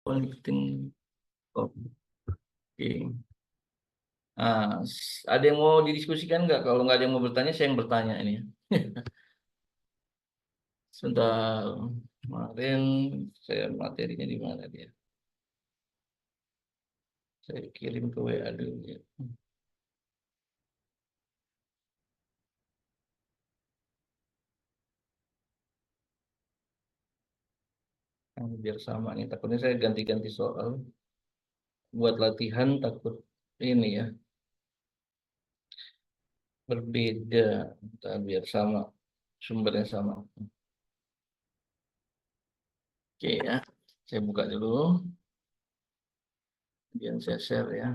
Connecting. Oke. Nah, ada yang mau didiskusikan nggak? Kalau nggak ada yang mau bertanya, saya yang bertanya ini. Sebentar. Kemarin saya materinya di mana dia? Saya kirim ke WA dulu ya. Nah, biar sama nih. Takutnya saya ganti-ganti soal. Buat latihan takut ini ya. Berbeda. Nah, biar sama. Sumbernya sama. Oke ya. Saya buka dulu. Biar saya share ya.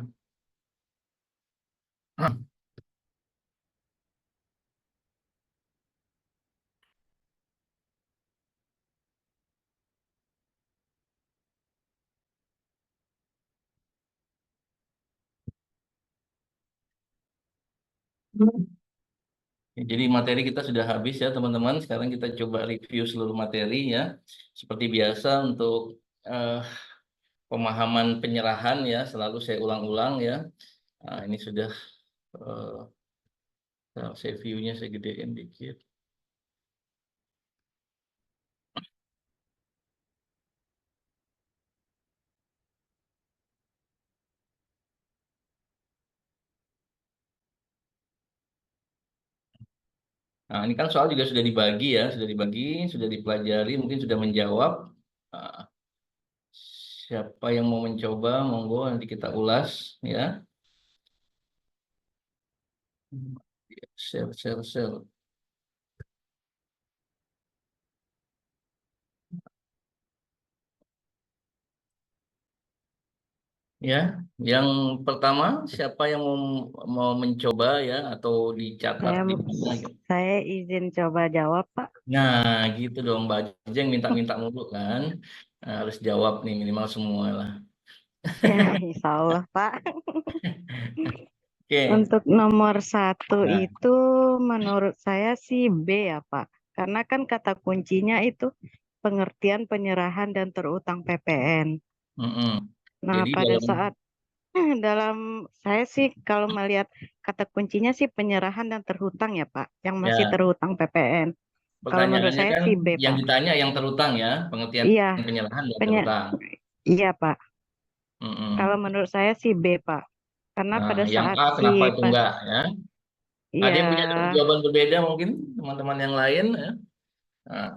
Ya, jadi materi kita sudah habis ya teman-teman. Sekarang kita coba review seluruh materi ya. Seperti biasa untuk eh, pemahaman penyerahan ya, selalu saya ulang-ulang ya. Nah, ini sudah saya view-nya saya gedein dikit. Nah, ini kan soal juga sudah dibagi ya, sudah dipelajari, mungkin sudah menjawab. Nah, siapa yang mau mencoba, monggo nanti kita ulas ya. Share, share, share. Ya, yang pertama siapa yang mau mencoba ya atau dicatat Saya di mana gitu. saya izin coba jawab, Pak. Nah, gitu dong, Mbak Jeng minta-minta mulu kan. Nah, harus jawab nih minimal semua lah. Ya, insya Allah, Pak. Oke. Untuk nomor satu Nah, itu menurut saya sih B ya, Pak. Karena kan kata kuncinya itu pengertian penyerahan dan terutang PPN. mm-mm. Nah, Jadi pada dalam saat dalam saya sih kalau melihat kata kuncinya sih penyerahan dan terhutang ya, Pak. Yang masih ya terhutang PPN. Kalau menurut pertanyaannya saya kan sih B, yang Pak. ditanya yang terutang ya, pengertian Iya, penyerahan dan penye terutang. iya, Pak. Kalau Mm-mm. menurut saya sih B, Pak. Karena Nah, pada yang saat A si kenapa itu pas enggak ya? Ada yang punya ya jawaban berbeda mungkin teman-teman yang lain ya. Nah,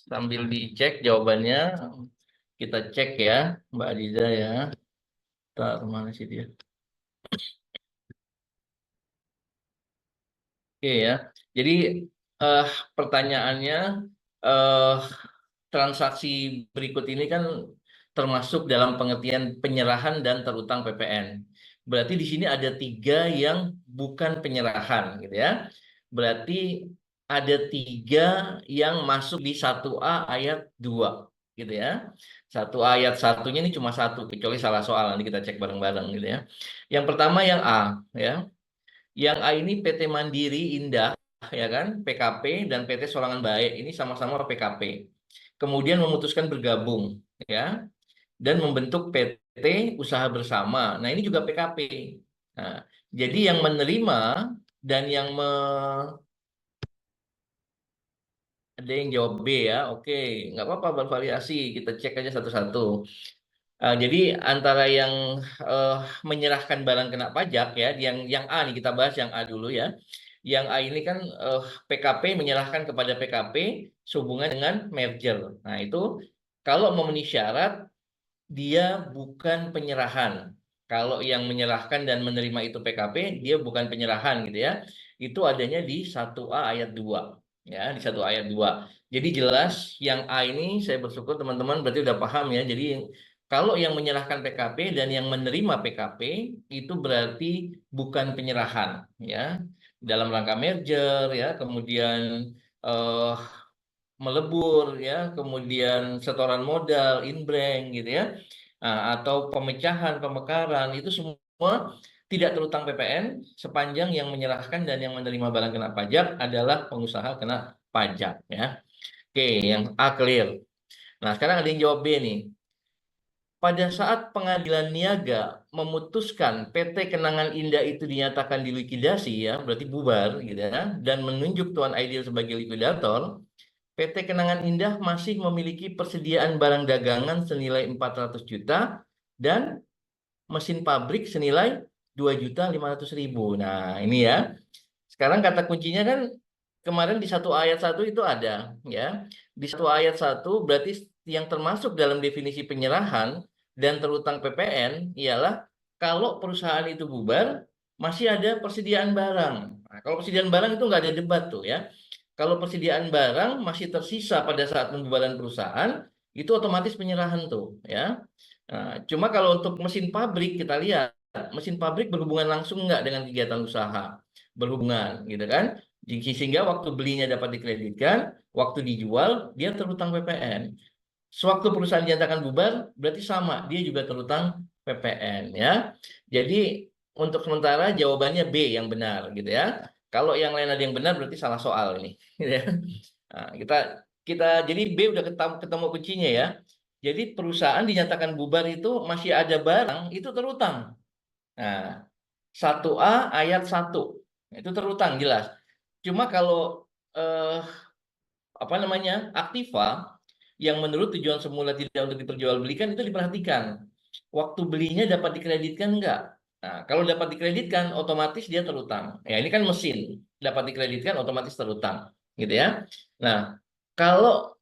sambil dicek jawabannya, kita cek ya, Mbak Adiza ya. Ntar mana sih dia? Oke ya. Jadi eh, pertanyaannya eh, transaksi berikut ini kan termasuk dalam pengertian penyerahan dan terutang PPN. Berarti di sini ada tiga yang bukan penyerahan, gitu ya. Berarti ada tiga yang masuk di 1A ayat 2, gitu ya. 1A ayat satunya ini cuma satu, kecuali salah soal, nanti kita cek bareng-bareng gitu ya. Yang pertama yang A, ya. Yang A ini PT Mandiri Indah, ya kan, PKP dan PT Solangan Baik ini sama-sama PKP. Kemudian memutuskan bergabung, ya, dan membentuk PT Usaha Bersama. Nah, ini juga PKP. Nah, jadi yang menerima dan yang ada yang jawab B ya, oke, nggak apa-apa bervariasi, kita cek aja satu-satu. Jadi antara yang eh, menyerahkan barang kena pajak ya, yang A nih kita bahas yang A dulu ya. Yang A ini kan PKP menyerahkan kepada PKP sehubungan dengan merger. Nah, itu kalau memenuhi syarat dia bukan penyerahan. Kalau yang menyerahkan dan menerima itu PKP, dia bukan penyerahan gitu ya. Itu adanya di 1A ayat 2. Ya, di 1 ayat 2. Jadi jelas yang A ini saya bersyukur teman-teman berarti udah paham ya. Jadi kalau yang menyerahkan PKP dan yang menerima PKP itu berarti bukan penyerahan ya. Dalam rangka merger ya, kemudian eh, melebur ya, kemudian setoran modal, inbrank gitu ya. Nah, atau pemecahan, pemekaran itu semua tidak terutang PPN sepanjang yang menyerahkan dan yang menerima barang kena pajak adalah pengusaha kena pajak ya. Oke, yang A clear. Nah, sekarang ada yang jawab B nih. pada saat pengadilan niaga memutuskan PT Kenangan Indah itu dinyatakan dilikuidasi ya, berarti bubar gitu ya, dan menunjuk Tuan Aidil sebagai likuidator, PT Kenangan Indah masih memiliki persediaan barang dagangan senilai 400 juta dan mesin pabrik senilai 2.500.000. Nah, ini ya. Sekarang kata kuncinya kan kemarin di satu ayat satu itu ada ya. Di satu ayat satu berarti yang termasuk dalam definisi penyerahan dan terutang PPN ialah kalau perusahaan itu bubar masih ada persediaan barang. Nah, kalau persediaan barang itu nggak ada debat tuh ya. Kalau persediaan barang masih tersisa pada saat pembubaran perusahaan itu otomatis penyerahan tuh ya. Nah, cuma kalau untuk mesin pabrik kita lihat mesin pabrik berhubungan langsung nggak dengan kegiatan usaha, berhubungan gitu kan. Sehingga waktu belinya dapat dikreditkan, waktu dijual dia terutang PPN. Sewaktu perusahaan dinyatakan bubar, berarti sama, dia juga terutang PPN ya. Jadi untuk sementara jawabannya B yang benar gitu ya. Kalau yang lain ada yang benar berarti salah soal ini. Gitu ya. Nah, kita kita jadi B udah ketemu kuncinya ya. Jadi perusahaan dinyatakan bubar itu masih ada barang itu terutang. Nah, 1A ayat 1 itu terutang jelas. Cuma kalau eh, apa namanya aktiva yang menurut tujuan semula tidak untuk diperjualbelikan itu diperhatikan. Waktu belinya dapat dikreditkan enggak? Nah, kalau dapat dikreditkan otomatis dia terutang. Ya, ini kan mesin. Dapat dikreditkan otomatis terutang, gitu ya. Nah, kalau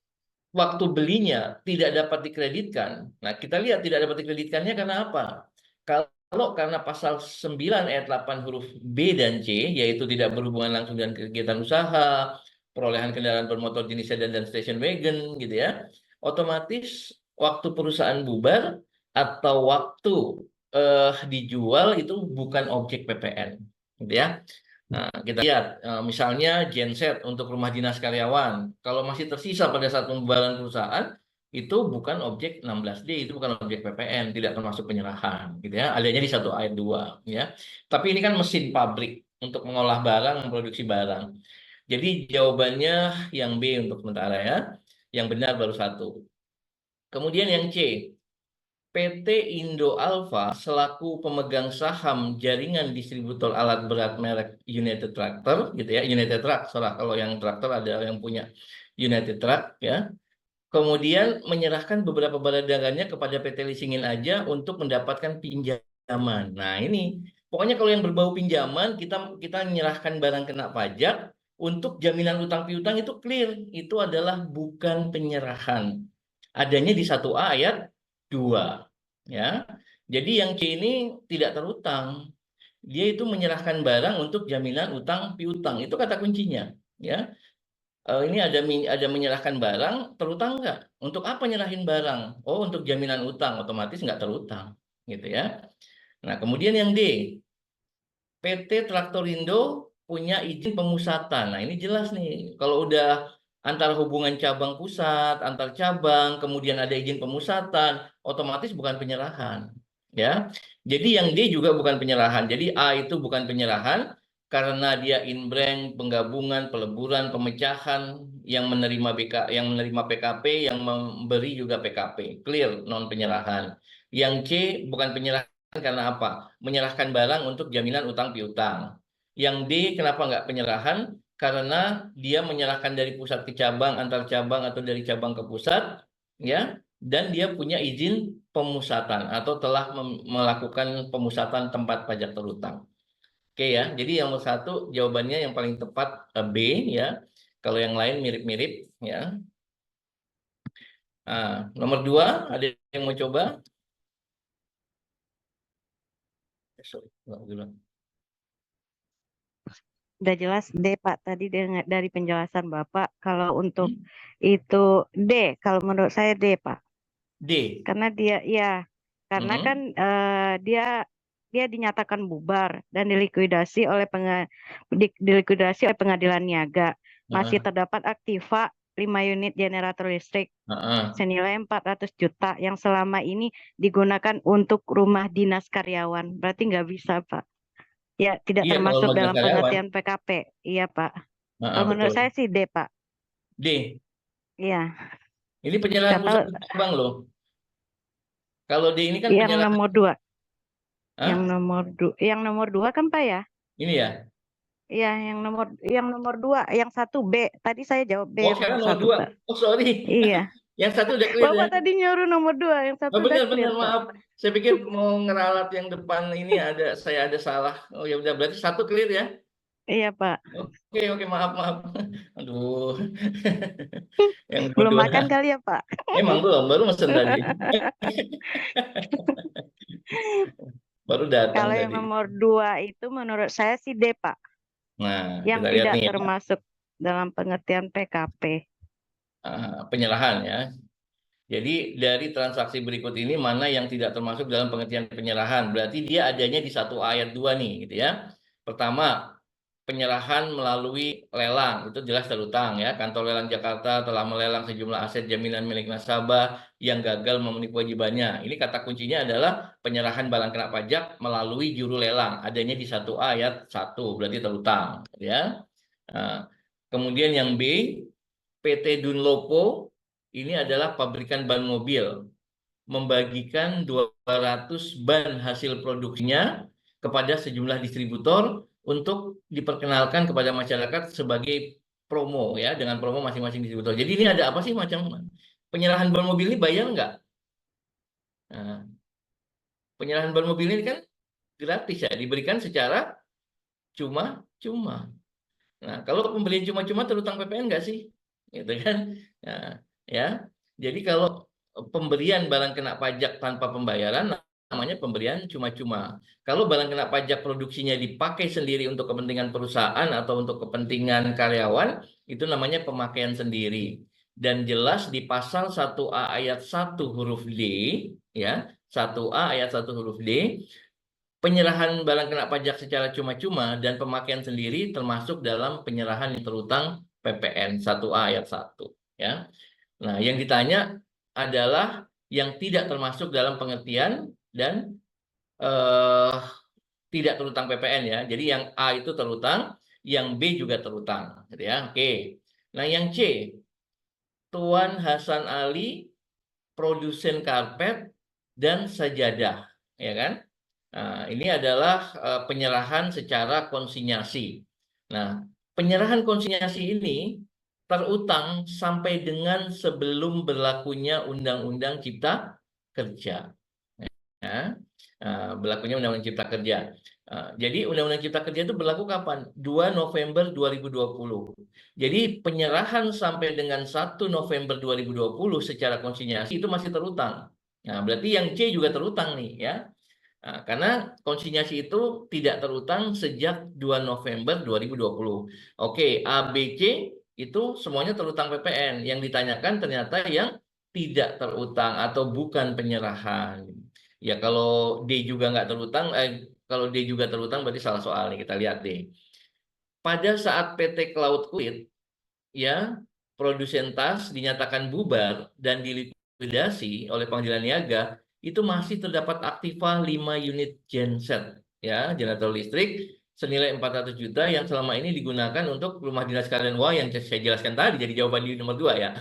waktu belinya tidak dapat dikreditkan. Nah, kita lihat tidak dapat dikreditkannya karena apa? Kalau karena pasal 9 ayat 8 huruf B dan C, yaitu tidak berhubungan langsung dengan kegiatan usaha, perolehan kendaraan bermotor jenis sedan dan station wagon, gitu ya, otomatis waktu perusahaan bubar atau waktu dijual itu bukan objek PPN, gitu ya. Nah, kita lihat misalnya genset untuk rumah dinas karyawan. Kalau masih tersisa pada saat pembubaran perusahaan, itu bukan objek 16D, itu bukan objek PPN, tidak termasuk penyerahan, gitu ya. Adanya di satu ayat 2, ya. Tapi ini kan mesin pabrik untuk mengolah barang, memproduksi barang. Jadi jawabannya yang B untuk sementara ya. Yang benar baru satu. Kemudian yang C, PT Indo Alfa selaku pemegang saham jaringan distributor alat berat merek United Tractor gitu ya, United Truck, salah kalau yang traktor ada yang punya United Truck ya. Kemudian menyerahkan beberapa barang dagangannya kepada PT Leasingin aja untuk mendapatkan pinjaman. Nah, ini pokoknya kalau yang berbau pinjaman kita kita menyerahkan barang kena pajak untuk jaminan utang piutang itu clear, itu adalah bukan penyerahan. Adanya di 1A ayat 2 ya. Jadi yang C ini tidak terutang. Dia itu menyerahkan barang untuk jaminan utang piutang. Itu kata kuncinya ya. Ini ada menyerahkan barang terutang nggak? Untuk apa nyerahin barang? Oh, untuk jaminan utang, otomatis nggak terutang, gitu ya. Nah, kemudian yang D, PT Traktorindo punya izin pemusatan. Nah, ini jelas nih. Kalau udah antara hubungan cabang pusat, antar cabang, kemudian ada izin pemusatan, otomatis bukan penyerahan. Ya. Jadi yang D juga bukan penyerahan. Jadi A itu bukan penyerahan karena dia inbrank, penggabungan, peleburan, pemecahan yang menerima yang menerima PKP, yang memberi juga PKP. Clear non penyerahan. Yang C bukan penyerahan karena apa? Menyerahkan barang untuk jaminan utang piutang. Yang D, kenapa nggak penyerahan? Karena dia menyerahkan dari pusat ke cabang, antar cabang atau dari cabang ke pusat, ya, dan dia punya izin pemusatan atau telah melakukan pemusatan tempat pajak terutang. Oke ya, jadi yang nomor satu jawabannya yang paling tepat B ya. Kalau yang lain mirip-mirip ya. Nah, nomor dua ada yang mau coba? Sorry, nggak dulu. Udah jelas D, Pak. Tadi dari penjelasan Bapak, kalau untuk Hmm? itu D, kalau menurut saya D, Pak. D. Karena dia, ya, karena kan Mhm. dia dia dinyatakan bubar dan dilikuidasi oleh pengadilan niaga. Masih Heeh, terdapat aktiva 5 unit generator listrik heeh. senilai 400 juta yang selama ini digunakan untuk rumah dinas karyawan. Berarti nggak bisa, Pak. Ya, tidak Iya, kalau termasuk lembaga dalam karyawan. pengertian PKP. Iya, Pak. Heeh, Kalau menurut betul. saya sih D, Pak. D. Iya, Ini penyerahan nggak tahu. pusat ke cabang loh. Kalau D ini kan Yang penyerahan. nomor dua, Hah? yang nomor dua kan Pak ya? Ini ya. Iya, yang nomor dua, yang satu B. Tadi saya jawab B Oh, yang sekarang nomor nomor satu dua. Pak. Oh, sorry. Iya. Yang satu udah clear ya. Bapak tadi nyuruh nomor dua, yang satu Oh, udah benar benar clear Pak. maaf. Saya pikir mau ngeralat yang depan ini saya ada salah. Oh ya udah berarti satu clear ya. Iya Pak. Oke oke maaf maaf. Aduh. Yang nomor Belum dua. makan kali ya Pak? Emang belum baru mesen tadi. Baru datang Kalau yang tadi. nomor dua itu menurut saya sih D Pak, Nah, yang kita lihat tidak nih ya. termasuk dalam pengertian PKP. Penyerahan ya. Jadi dari transaksi berikut ini mana yang tidak termasuk dalam pengertian penyerahan? Berarti dia adanya di satu ayat 2 nih, gitu ya. Pertama, penyerahan melalui lelang, itu jelas terutang ya. Kantor Lelang Jakarta telah melelang sejumlah aset jaminan milik nasabah yang gagal memenuhi kewajibannya. Ini kata kuncinya adalah penyerahan barang kena pajak melalui juru lelang, adanya di satu ayat 1, berarti terutang, ya. Nah, kemudian yang B, PT Dunlopo ini adalah pabrikan ban mobil, membagikan 200 ban hasil produksinya kepada sejumlah distributor untuk diperkenalkan kepada masyarakat sebagai promo ya, dengan promo masing-masing distributor. Jadi ini ada apa sih macam penyerahan ban mobil ini bayar nggak? Nah, penyerahan ban mobil ini kan gratis ya, diberikan secara cuma-cuma. Nah, kalau pembelian cuma-cuma terutang PPN nggak sih? Gitu kan? Nah, ya. Jadi kalau pemberian barang kena pajak tanpa pembayaran namanya pemberian cuma-cuma. Kalau barang kena pajak produksinya dipakai sendiri untuk kepentingan perusahaan atau untuk kepentingan karyawan, itu namanya pemakaian sendiri. Dan jelas di pasal 1A ayat 1 huruf D, ya, 1A ayat 1 huruf D, penyerahan barang kena pajak secara cuma-cuma dan pemakaian sendiri termasuk dalam penyerahan yang terutang PPN 1A ayat 1 ya. Nah, yang ditanya adalah yang tidak termasuk dalam pengertian dan eh, tidak terutang PPN ya. Jadi yang A itu terutang, yang B juga terutang gitu ya. Oke. Nah, yang C, Tuan Hasan Ali produsen karpet dan sajadah, ya kan? Nah, ini adalah penyerahan secara konsinyasi. Nah, penyerahan konsinyasi ini terutang sampai dengan sebelum berlakunya Undang-Undang Cipta Kerja. Ya. Berlakunya Undang-Undang Cipta Kerja. Jadi Undang-Undang Cipta Kerja itu berlaku kapan? 2 November 2020. Jadi penyerahan sampai dengan 1 November 2020 secara konsinyasi itu masih terutang. Nah, berarti yang C juga terutang nih ya. Nah, karena konsinyasi itu tidak terutang sejak 2 November 2020. Oke, A, B, C itu semuanya terutang PPN. Yang ditanyakan ternyata yang tidak terutang atau bukan penyerahan. Ya kalau D juga nggak terutang, kalau D juga terutang berarti salah soal nih, kita lihat deh. Pada saat PT Cloud Quit, ya produsen tas dinyatakan bubar dan dilikuidasi oleh Pengadilan Niaga, itu masih terdapat aktiva 5 unit genset ya, generator listrik senilai 400 juta yang selama ini digunakan untuk rumah dinas karyawan. Wah, yang saya jelaskan tadi jadi jawaban di nomor 2 ya.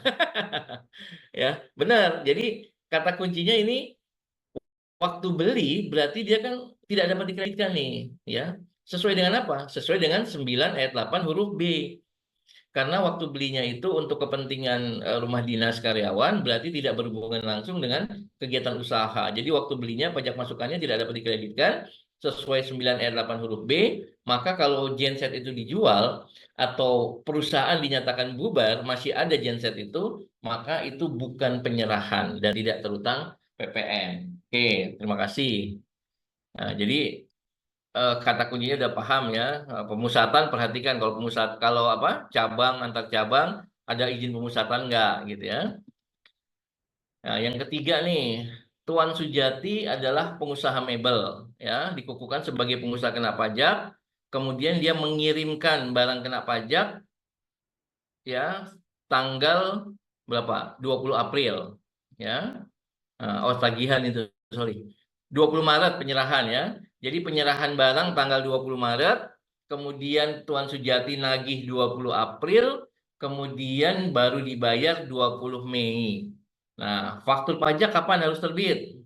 Ya, benar. Jadi kata kuncinya ini waktu beli berarti dia kan tidak dapat dikreditkan nih, ya. Sesuai dengan apa? Sesuai dengan 9 ayat 8 huruf B. Karena waktu belinya itu untuk kepentingan rumah dinas karyawan berarti tidak berhubungan langsung dengan kegiatan usaha. Jadi waktu belinya pajak masukannya tidak dapat dikreditkan sesuai 9 ayat 8 huruf B, maka kalau genset itu dijual atau perusahaan dinyatakan bubar, masih ada genset itu, maka itu bukan penyerahan dan tidak terutang PPN. Oke, terima kasih. Nah, jadi kata kuncinya udah paham ya. Pemusatan perhatikan kalau kalau apa cabang antar cabang ada izin pemusatan nggak gitu ya. Nah, yang ketiga nih, Tuan Sujati adalah pengusaha mebel ya, dikukuhkan sebagai pengusaha kena pajak. Kemudian dia mengirimkan barang kena pajak ya tanggal berapa? 20 April ya. Oh, tagihan itu, sorry. 20 Maret penyerahan ya. Jadi penyerahan barang tanggal 20 Maret, kemudian Tuan Sujati nagih 20 April, kemudian baru dibayar 20 Mei. Nah, faktur pajak kapan harus terbit?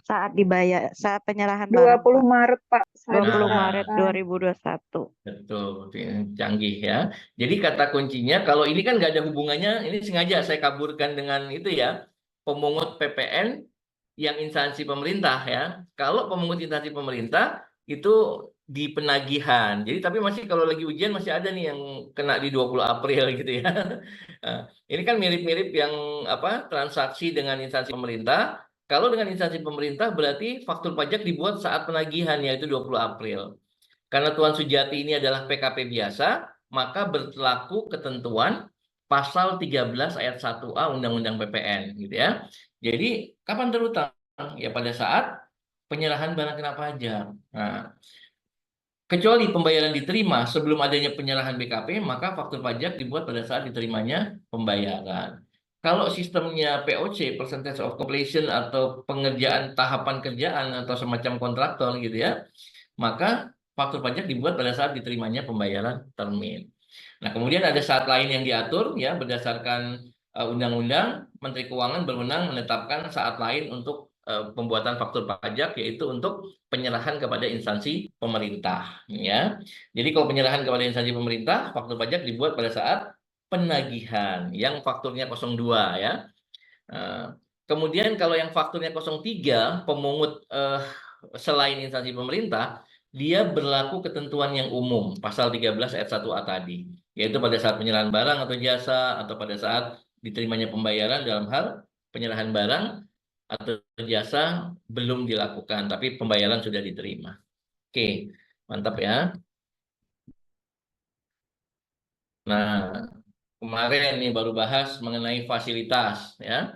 saat dibayar, saat penyerahan barang, 20 Pak. Maret, Pak, saya 20 Maret diserahkan. 2021. Betul, canggih ya. Jadi kata kuncinya, kalau ini kan nggak ada hubungannya, ini sengaja saya kaburkan dengan itu ya, pemungut PPN yang instansi pemerintah ya. Kalau pemungut instansi pemerintah itu di penagihan. Jadi tapi masih kalau lagi ujian masih ada nih yang kena di 20 April gitu ya. Nah, ini kan mirip-mirip yang apa transaksi dengan instansi pemerintah. Kalau dengan instansi pemerintah berarti faktur pajak dibuat saat penagihan yaitu 20 April. Karena Tuan Sujati ini adalah PKP biasa, maka berlaku ketentuan pasal 13 ayat 1A Undang-Undang PPN gitu ya. Jadi kapan terutang? Ya pada saat penyerahan barang kena pajak. Nah, kecuali pembayaran diterima sebelum adanya penyerahan BKP, maka faktur pajak dibuat pada saat diterimanya pembayaran. Kalau sistemnya POC, percentage of completion atau pengerjaan tahapan kerjaan atau semacam kontraktor gitu ya, maka faktur pajak dibuat pada saat diterimanya pembayaran termin. Nah, kemudian ada saat lain yang diatur ya berdasarkan undang-undang, Menteri Keuangan berwenang menetapkan saat lain untuk pembuatan faktur pajak yaitu untuk penyerahan kepada instansi pemerintah ya. Jadi kalau penyerahan kepada instansi pemerintah, faktur pajak dibuat pada saat penagihan yang fakturnya 02 ya. Kemudian kalau yang fakturnya 03, pemungut selain instansi pemerintah, dia berlaku ketentuan yang umum, pasal 13 ayat 1A tadi, yaitu pada saat penyerahan barang atau jasa, atau pada saat diterimanya pembayaran dalam hal penyerahan barang atau jasa belum dilakukan, tapi pembayaran sudah diterima. Oke, mantap ya. Nah, kemarin nih baru bahas mengenai fasilitas ya.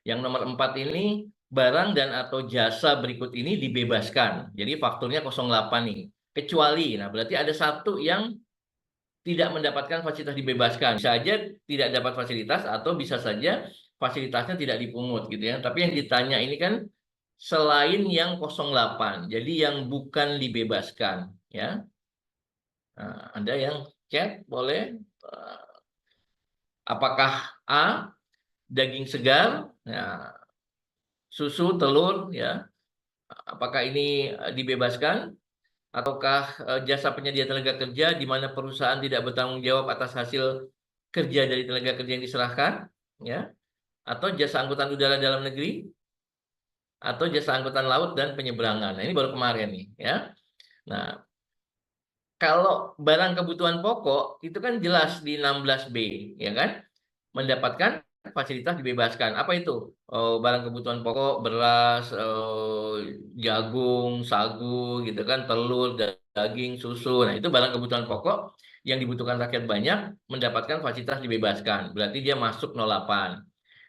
Yang nomor 4 ini barang dan atau jasa berikut ini dibebaskan. Jadi fakturnya 08 nih. Kecuali, nah berarti ada satu yang tidak mendapatkan fasilitas dibebaskan. Bisa saja tidak dapat fasilitas atau bisa saja fasilitasnya tidak dipungut gitu ya. Tapi yang ditanya ini kan selain yang 08. Jadi yang bukan dibebaskan ya. Nah, ada yang chat boleh. Apakah A daging segar, ya, susu, telur ya. Apakah ini dibebaskan? Ataukah jasa penyedia tenaga kerja di mana perusahaan tidak bertanggung jawab atas hasil kerja dari tenaga kerja yang diserahkan, ya? Atau jasa angkutan udara dalam negeri, atau jasa angkutan laut dan penyeberangan. Nah, ini baru kemarin nih, ya. Nah, kalau barang kebutuhan pokok itu kan jelas di 16B, ya kan? Mendapatkan fasilitas dibebaskan. Apa itu? Barang kebutuhan pokok, beras, jagung, sagu, gitu kan, telur, daging, susu. Nah, itu barang kebutuhan pokok yang dibutuhkan rakyat banyak mendapatkan fasilitas dibebaskan. Berarti dia masuk 08.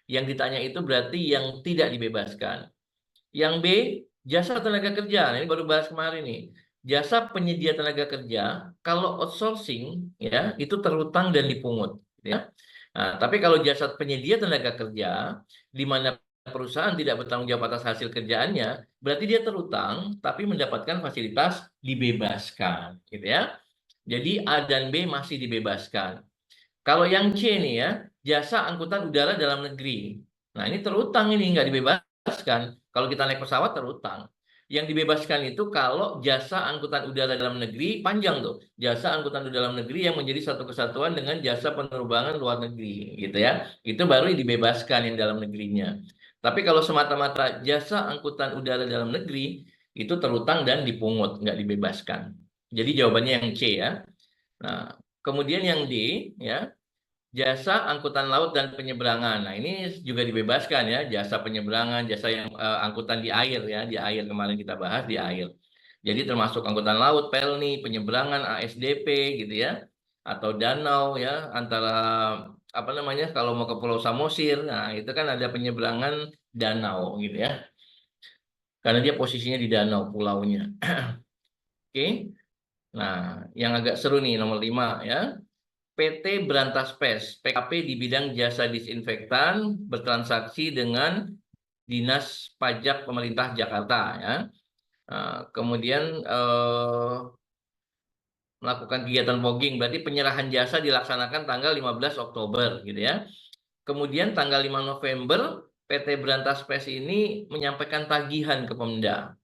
Yang ditanya itu berarti yang tidak dibebaskan. Yang B, jasa tenaga kerja. Nah, ini baru bahas kemarin nih. Jasa penyedia tenaga kerja, kalau outsourcing ya itu terhutang dan dipungut, ya. Nah, tapi kalau jasa penyedia tenaga kerja, di mana perusahaan tidak bertanggung jawab atas hasil kerjaannya, berarti dia terhutang, tapi mendapatkan fasilitas dibebaskan, gitu ya. Jadi A dan B masih dibebaskan. Kalau yang C nih ya, jasa angkutan udara dalam negeri. Nah, ini terhutang ini nggak dibebaskan. Kalau kita naik pesawat terhutang. Yang dibebaskan itu kalau jasa angkutan udara dalam negeri panjang tuh. Jasa angkutan udara dalam negeri yang menjadi satu kesatuan dengan jasa penerbangan luar negeri, gitu ya. Itu baru dibebaskan yang dalam negerinya. Tapi kalau semata-mata jasa angkutan udara dalam negeri itu terhutang dan dipungut, nggak dibebaskan. Jadi jawabannya yang C ya. Nah, kemudian yang D ya, jasa angkutan laut dan penyeberangan. Nah, ini juga dibebaskan ya, jasa penyeberangan, jasa yang angkutan di air ya, di air kemarin kita bahas di air. Jadi termasuk angkutan laut, pelni, penyeberangan, ASDP gitu ya, atau danau ya, antara apa namanya kalau mau ke Pulau Samosir, nah itu kan ada penyeberangan danau gitu ya, karena dia posisinya di danau pulaunya. Oke, nah yang agak seru nih nomor 5 ya. PT Berantas Pes, PKP di bidang jasa disinfektan bertransaksi dengan Dinas Pajak Pemerintah Jakarta ya. Kemudian melakukan kegiatan fogging, berarti penyerahan jasa dilaksanakan tanggal 15 Oktober gitu ya. Kemudian tanggal 5 November PT Berantas Pes ini menyampaikan tagihan ke Pemda.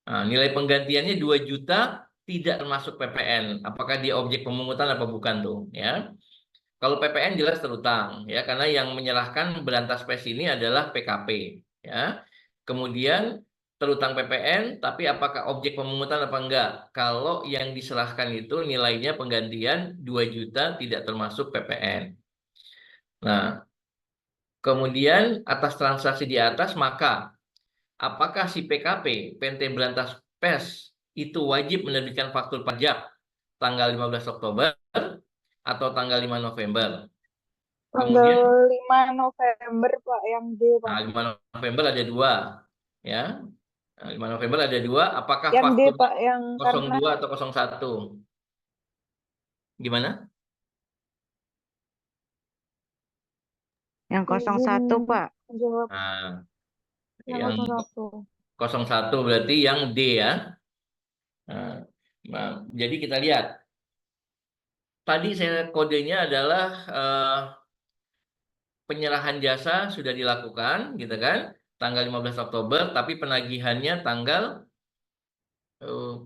Nah, nilai penggantiannya 2 juta tidak termasuk PPN. Apakah dia objek pemungutan apa bukan tuh, ya? Kalau PPN jelas terutang, ya, karena yang menyerahkan Berantas Pes ini adalah PKP, ya. Kemudian terutang PPN, tapi apakah objek pemungutan apa enggak? Kalau yang diserahkan itu nilainya penggantian 2 juta tidak termasuk PPN. Nah, kemudian atas transaksi di atas, maka apakah si PKP, PT Berantas Pes, itu wajib menerbitkan faktur pajak tanggal 15 Oktober atau tanggal 5 November? Tanggal Kemudian 5 November, Pak, yang D, Pak. 5 November ada dua, ya. Nah, 5 November ada dua. Apakah Yang D, fakturnya Pak, yang karena 02 atau 01? Gimana? Yang izin 01, Pak. menjawab Nah, yang yang 01. 01 berarti yang D, ya. Nah, nah, jadi kita lihat. Tadi saya kodenya adalah penyerahan jasa sudah dilakukan, gitu kan? Tanggal 15 Oktober, tapi penagihan tanggal 5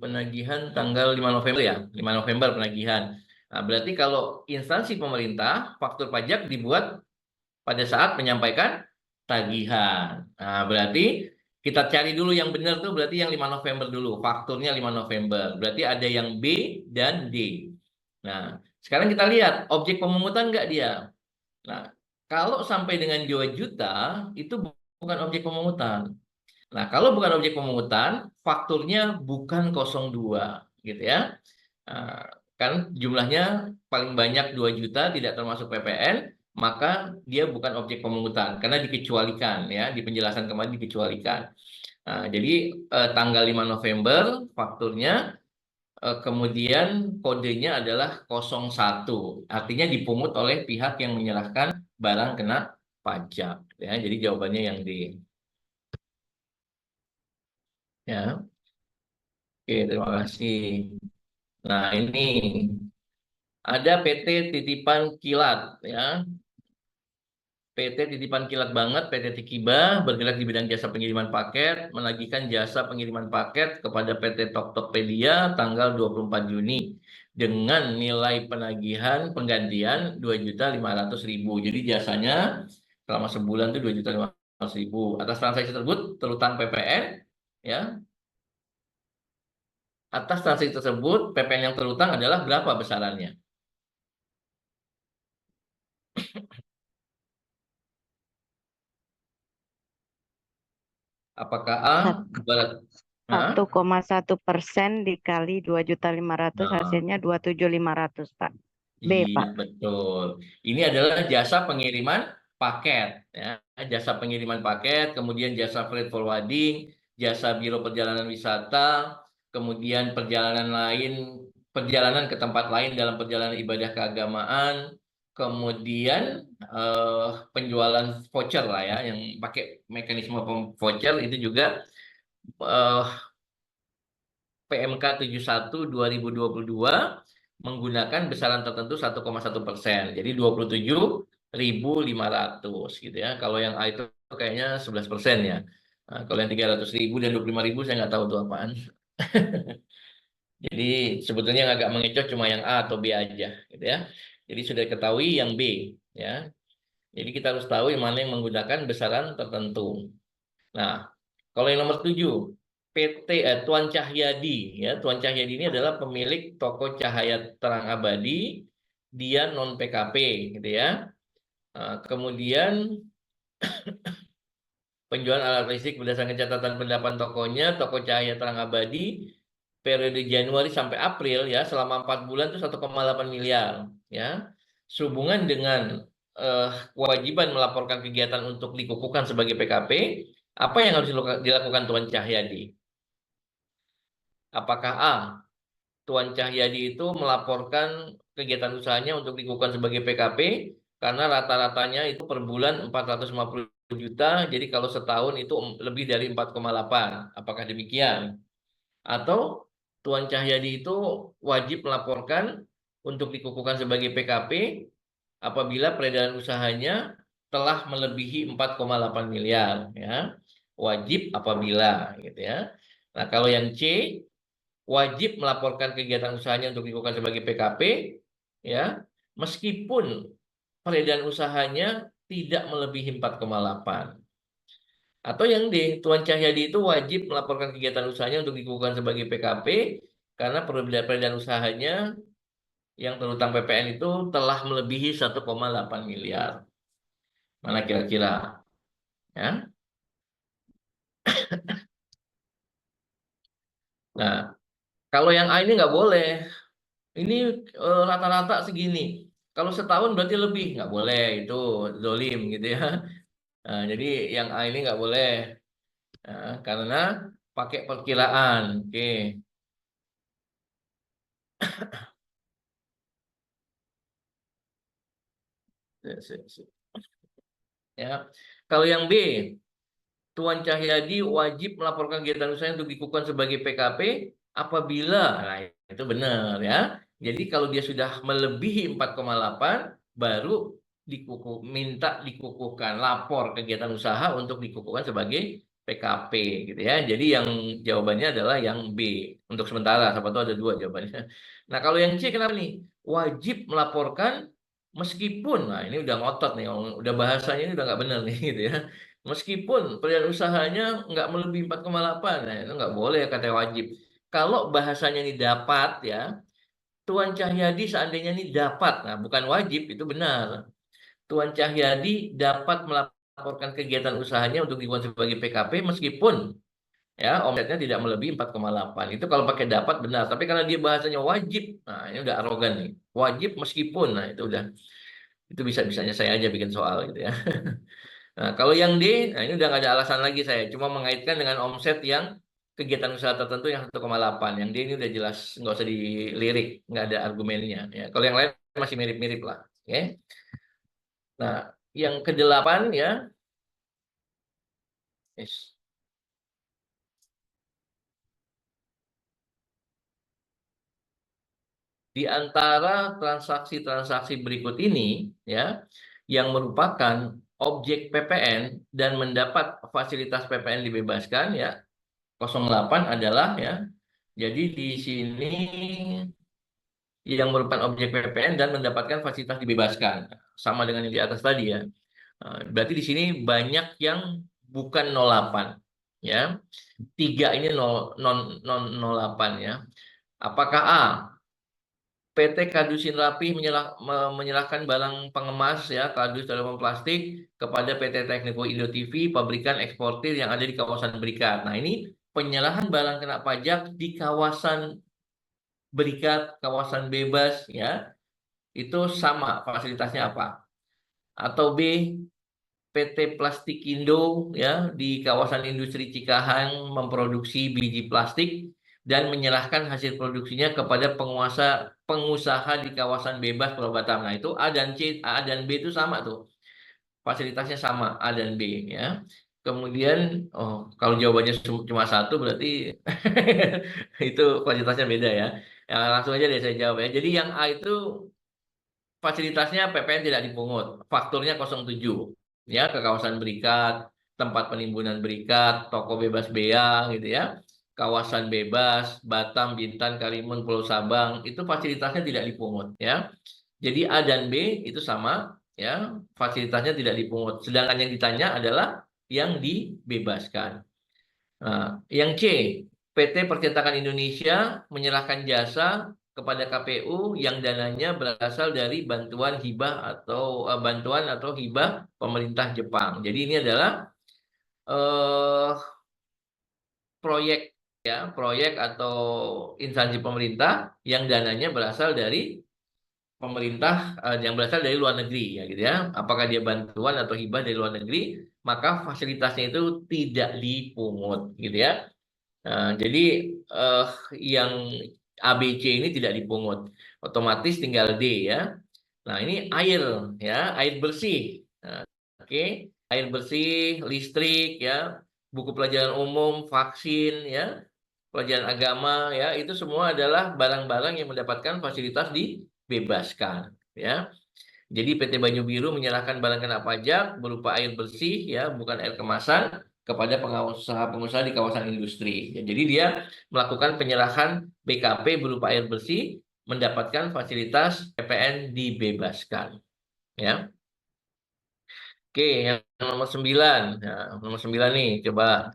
November, ya. 5 November penagihan. Nah, berarti kalau instansi pemerintah, faktur pajak dibuat pada saat menyampaikan tagihan. Nah, berarti kita cari dulu yang benar tuh, berarti yang 5 November dulu. Fakturnya 5 November. Berarti ada yang B dan D. Nah, sekarang kita lihat objek pemungutan nggak dia. Nah, kalau sampai dengan 2 juta itu bukan objek pemungutan. Nah, kalau bukan objek pemungutan, fakturnya bukan 02, gitu ya. Nah, kan jumlahnya paling banyak 2 juta tidak termasuk PPN, maka dia bukan objek pemungutan karena dikecualikan, ya, di penjelasan kemarin dikecualikan. Nah, jadi tanggal 5 November fakturnya, kemudian kodenya adalah 01. Artinya dipungut oleh pihak yang menyerahkan barang kena pajak, ya. Jadi jawabannya yang D. Ya. Oke, terima kasih. Nah, ini ada PT Titipan Kilat, ya. PT Titipan Kilat Banget, PT Tikiba, bergerak di bidang jasa pengiriman paket, menagihkan jasa pengiriman paket kepada PT Tokopedia tanggal 24 Juni dengan nilai penagihan penggantian 2.500.000. Jadi jasanya selama sebulan itu 2.500.000. Atas transaksi tersebut terutang PPN, ya. Atas transaksi tersebut PPN yang terutang adalah berapa besarannya? Apakah A berat? Hah? 1,1% dikali 2.500.000 Nah, hasilnya 27.500, Pak. B, iya Pak. betul. Ini adalah jasa pengiriman paket, ya. Jasa pengiriman paket, kemudian jasa freight forwarding, jasa biro perjalanan wisata, kemudian perjalanan ke tempat lain dalam perjalanan ibadah keagamaan, kemudian penjualan voucher lah, ya, yang pakai mekanisme voucher itu juga eh, PMK 71 2022 menggunakan besaran tertentu 1,1%. Jadi 27.500, gitu ya. Kalau yang A itu kayaknya 11%, ya. Nah, kalau yang 300.000 dan 25.000 saya nggak tahu itu apaan. Jadi sebetulnya yang agak mengecoh cuma yang A atau B aja, gitu ya. Jadi sudah ketahui yang B, ya. Jadi kita harus tahu yang mana yang menggunakan besaran tertentu. Nah, kalau yang nomor 7, PT Tuan Cahyadi, ya. Tuan Cahyadi ini adalah pemilik toko cahaya terang abadi, dia non PKP, gitu ya. Kemudian penjualan alat listrik berdasarkan catatan pendapat tokonya, toko cahaya terang abadi periode Januari sampai April, ya, selama 4 bulan itu 1,8 miliar, ya. Sehubungan dengan kewajiban melaporkan kegiatan untuk dikukuhkan sebagai PKP, apa yang harus dilakukan Tuan Cahyadi? Apakah A, Tuan Cahyadi itu melaporkan kegiatan usahanya untuk dikukuhkan sebagai PKP karena rata-ratanya itu per bulan 450 juta, jadi kalau setahun itu lebih dari 4,8. Apakah demikian? Atau Tuan Cahyadi itu wajib melaporkan untuk dikukuhkan sebagai PKP apabila peredaran usahanya telah melebihi 4,8 miliar ya. Wajib apabila gitu ya. Nah, kalau yang C, wajib melaporkan kegiatan usahanya untuk dikukuhkan sebagai PKP ya, meskipun peredaran usahanya tidak melebihi 4,8. Atau yang D, Tuan Cahyadi itu wajib melaporkan kegiatan usahanya untuk dikukuhkan sebagai PKP karena peredaran usahanya yang terutang PPN itu telah melebihi 1,8 miliar. Mana kira-kira? Ya. Nah, kalau yang A ini nggak boleh. Ini rata-rata segini. Kalau setahun berarti lebih, nggak boleh. Itu zolim gitu ya. Nah, jadi yang A ini nggak boleh. Nah, karena pakai perkiraan. Oke. Ya. Kalau yang B, Tuan Cahyadi wajib melaporkan kegiatan usaha untuk dikukuhkan sebagai PKP apabila, nah itu benar ya. Jadi kalau dia sudah melebihi 4,8 baru minta dikukuhkan, lapor kegiatan usaha untuk dikukuhkan sebagai PKP gitu ya. Jadi yang jawabannya adalah yang B untuk sementara. Siapa tahu ada dua jawabannya. Nah kalau yang C kenapa nih? Wajib melaporkan meskipun, nah ini udah ngotot nih, udah bahasanya ini udah nggak benar nih gitu ya. Meskipun perolehan usahanya nggak melebihi 4,8, nah itu nggak boleh kata wajib. Kalau bahasanya ini dapat ya, Tuan Cahyadi seandainya ini dapat, nah bukan wajib, itu benar. Tuan Cahyadi dapat melaporkan kegiatan usahanya untuk dikukuhkan sebagai PKP meskipun ya omsetnya tidak melebihi 4,8. Itu kalau pakai dapat benar, tapi karena dia bahasanya wajib, nah ini udah arogan nih. Wajib meskipun, nah itu udah, itu bisa-bisanya saya aja bikin soal gitu ya. Nah, kalau yang D, nah ini udah nggak ada alasan lagi saya. Cuma mengaitkan dengan omset yang kegiatan usaha tertentu yang 1,8. Yang D ini udah jelas, nggak usah dilirik, nggak ada argumennya. Ya. Kalau yang lain masih mirip-mirip lah. Oke. Nah, yang kedelapan ya. Yes. Di antara transaksi-transaksi berikut ini, ya, yang merupakan objek PPN dan mendapat fasilitas PPN dibebaskan, ya, 08 adalah ya. Jadi di sini yang merupakan objek PPN dan mendapatkan fasilitas dibebaskan. Sama dengan yang di atas tadi ya. Berarti di sini banyak yang bukan 08 ya. 3 ini 0, non 08 ya. Apakah A, PT Kadusin Rapih menyerahkan barang pengemas ya kardus dalam plastik kepada PT Tekniko Indo TV pabrikan eksportir yang ada di kawasan Berikat. Nah, ini penyerahan barang kena pajak di kawasan Berikat, kawasan bebas ya. Itu sama fasilitasnya apa? Atau B, PT Plastikindo ya di kawasan industri Cikahang memproduksi biji plastik dan menyerahkan hasil produksinya kepada pengusaha di kawasan bebas Pulau Batam. Nah, itu A dan C, A dan B itu sama tuh. Fasilitasnya sama A dan B ya. Kemudian kalau jawabannya cuma satu berarti itu fasilitasnya beda ya. Ya langsung aja deh saya jawab ya. Jadi yang A itu fasilitasnya PPN tidak dipungut. Fakturnya 07. Ya, ke kawasan Berikat, tempat penimbunan Berikat, toko bebas bea gitu ya. Kawasan bebas, Batam, Bintan, Karimun, Pulau Sabang, itu fasilitasnya tidak dipungut ya. Jadi A dan B itu sama ya, fasilitasnya tidak dipungut. Sedangkan yang ditanya adalah yang dibebaskan. Nah, yang C, PT Percetakan Indonesia menyerahkan jasa kepada KPU yang dananya berasal dari bantuan hibah atau bantuan atau hibah pemerintah Jepang. Jadi ini adalah eh, proyek ya, proyek atau instansi pemerintah yang dananya berasal dari pemerintah yang berasal dari luar negeri ya gitu ya. Apakah dia bantuan atau hibah dari luar negeri, maka fasilitasnya itu tidak dipungut gitu ya. Nah, jadi eh, yang ABC ini tidak dipungut, otomatis tinggal D ya. Nah ini air ya, air bersih. Nah, oke, air bersih, listrik ya, buku pelajaran umum, vaksin ya, pelajaran agama ya, itu semua adalah barang-barang yang mendapatkan fasilitas dibebaskan ya. Jadi PT Banyu Biru menyerahkan barang kena pajak berupa air bersih ya, bukan air kemasan kepada pengusaha-pengusaha di kawasan industri. Ya, jadi dia melakukan penyerahan BKP berupa air bersih, mendapatkan fasilitas PPN dibebaskan. Ya. Oke, yang nomor 9. Nah, nomor 9 nih, coba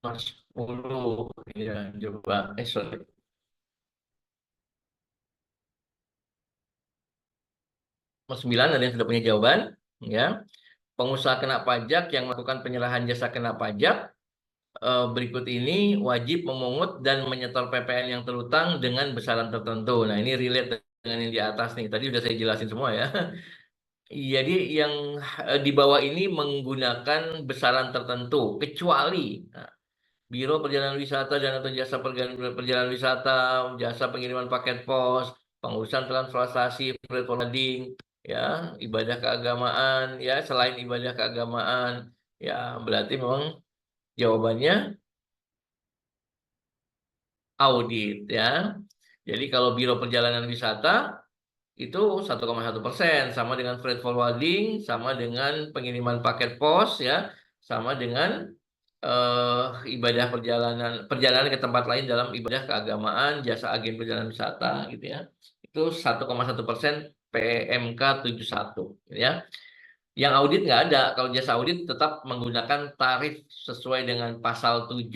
nomor 10. Ya, coba. Sorry. Nomor 9 ada yang sudah punya jawaban. Ya. Pengusaha kena pajak yang melakukan penyerahan jasa kena pajak berikut ini wajib memungut dan menyetor PPN yang terutang dengan besaran tertentu. Nah, ini relate dengan yang di atas nih. Tadi sudah saya jelasin semua ya. Jadi yang di bawah ini menggunakan besaran tertentu, kecuali Biro Perjalanan Wisata dan atau jasa perjalanan wisata, jasa pengiriman paket pos, pengurusan transportasi, freight forwarding, ya, ibadah keagamaan, ya, selain ibadah keagamaan, ya, berarti memang jawabannya audit, ya. Jadi kalau Biro Perjalanan Wisata itu 1,1%, sama dengan freight forwarding, sama dengan pengiriman paket pos, ya, sama dengan ibadah perjalanan ke tempat lain dalam ibadah keagamaan, jasa agen perjalanan wisata, gitu ya. Itu 1,1% PMK 71, gitu ya. Yang audit nggak ada. Kalau jasa audit tetap menggunakan tarif sesuai dengan pasal 7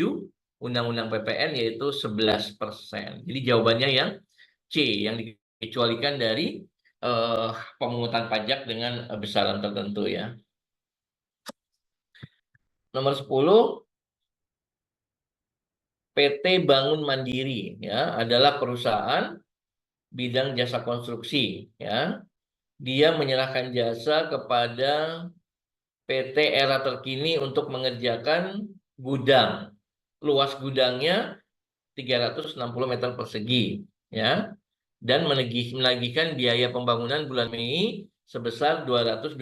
Undang-Undang PPN, yaitu 11%. Jadi jawabannya yang C, yang dikecualikan dari eh, pemungutan pajak dengan besaran tertentu ya. Nomor 10, PT Bangun Mandiri ya adalah perusahaan bidang jasa konstruksi ya. Dia menyerahkan jasa kepada PT Era Terkini untuk mengerjakan gudang. Luas gudangnya 360 meter persegi ya, dan menagihkan biaya pembangunan bulan Mei sebesar 225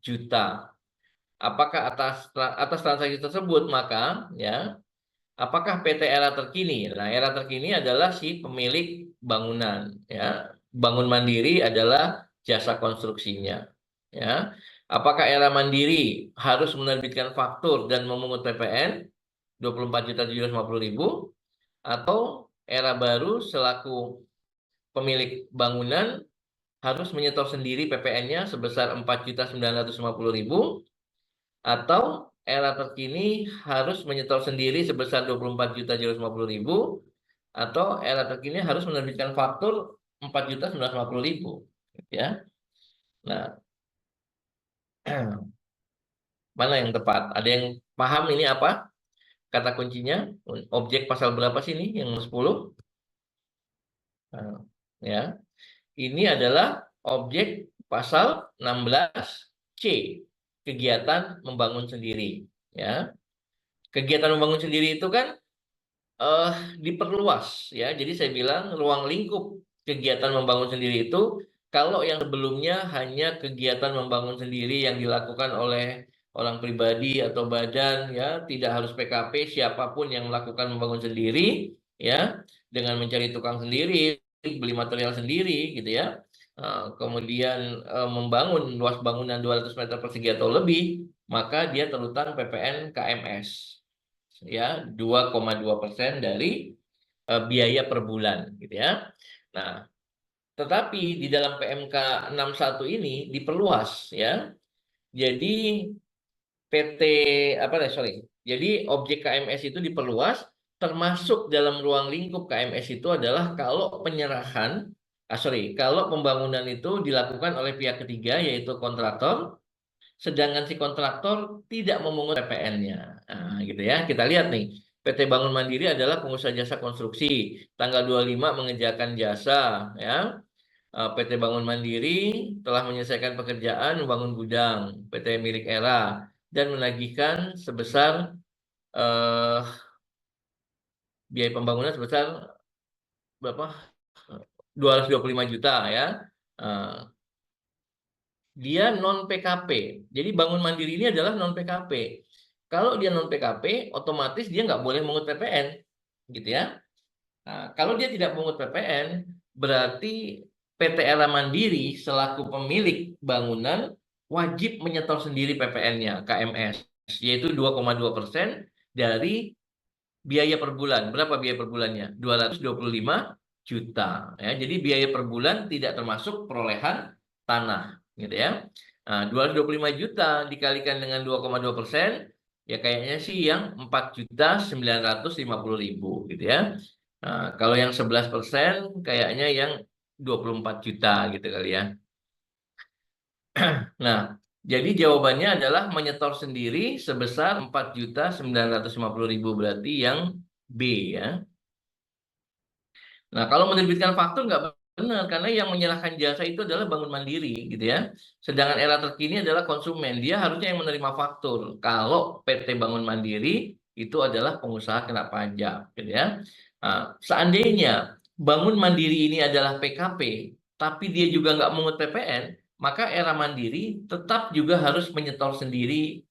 juta. Apakah atas transaksi tersebut maka ya, apakah PT Era Terkini? Nah, Era Terkini adalah si pemilik bangunan ya. Bangun Mandiri adalah jasa konstruksinya ya. Apakah Era Mandiri harus menerbitkan faktur dan memungut PPN 24.750.000, atau Era Baru selaku pemilik bangunan harus menyetor sendiri PPN-nya sebesar 4.950.000, atau Era Terkini harus menyetor sendiri sebesar 24.750.000, atau Era Terkini harus menerbitkan faktur 4.950.000, ya. Nah, mana yang tepat? Ada yang paham ini apa? Kata kuncinya, objek pasal berapa sih ini yang 10? Nah, ya. Ini adalah objek pasal 16C, kegiatan membangun sendiri, ya. Kegiatan membangun sendiri itu kan diperluas ya. Jadi saya bilang ruang lingkup kegiatan membangun sendiri itu, kalau yang sebelumnya hanya kegiatan membangun sendiri yang dilakukan oleh orang pribadi atau badan ya, tidak harus PKP, siapapun yang melakukan membangun sendiri ya, dengan mencari tukang sendiri, beli material sendiri gitu ya. Kemudian membangun luas bangunan 200 meter persegi atau lebih, maka dia terutang PPN KMS ya, 2,2% dari biaya per bulan gitu ya. Nah, tetapi di dalam PMK 61 ini diperluas ya. Jadi PT Jadi objek KMS itu diperluas, termasuk dalam ruang lingkup KMS itu adalah kalau kalau pembangunan itu dilakukan oleh pihak ketiga yaitu kontraktor, sedangkan si kontraktor tidak memungut PPN-nya. Nah, gitu ya. Kita lihat nih. PT Bangun Mandiri adalah pengusaha jasa konstruksi. Tanggal 25 mengerjakan jasa ya. PT Bangun Mandiri telah menyelesaikan pekerjaan membangun gudang PT milik Era dan menagihkan sebesar biaya pembangunan sebesar berapa? 225 juta ya. Dia non PKP. Jadi Bangun Mandiri ini adalah non PKP. Kalau dia non PKP, otomatis dia nggak boleh mengut PPN, gitu ya. Nah, kalau dia tidak pungut PPN, berarti PT Era Mandiri selaku pemilik bangunan wajib menyetor sendiri PPN-nya KMS, yaitu 2,2% dari biaya per bulan. Berapa biaya per bulannya? 225 juta. Ya, jadi biaya per bulan tidak termasuk perolehan tanah, gitu ya. Nah, 225 juta dikalikan dengan 2,2%, ya kayaknya sih yang 4.950.000, gitu ya. Nah, kalau yang 11% kayaknya yang 24 juta gitu kali ya. Nah, jadi jawabannya adalah menyetor sendiri sebesar 4.950.000, berarti yang B ya. Nah, kalau menerbitkan faktur nggak benar, karena yang menyerahkan jasa itu adalah Bangun Mandiri, gitu ya. Sedangkan Era Terkini adalah konsumen, dia harusnya yang menerima faktur. Kalau PT Bangun Mandiri itu adalah pengusaha kena pajak, gitu ya. Nah, seandainya Bangun Mandiri ini adalah PKP, tapi dia juga nggak mungut PPN, maka Era Mandiri tetap juga harus menyetor sendiri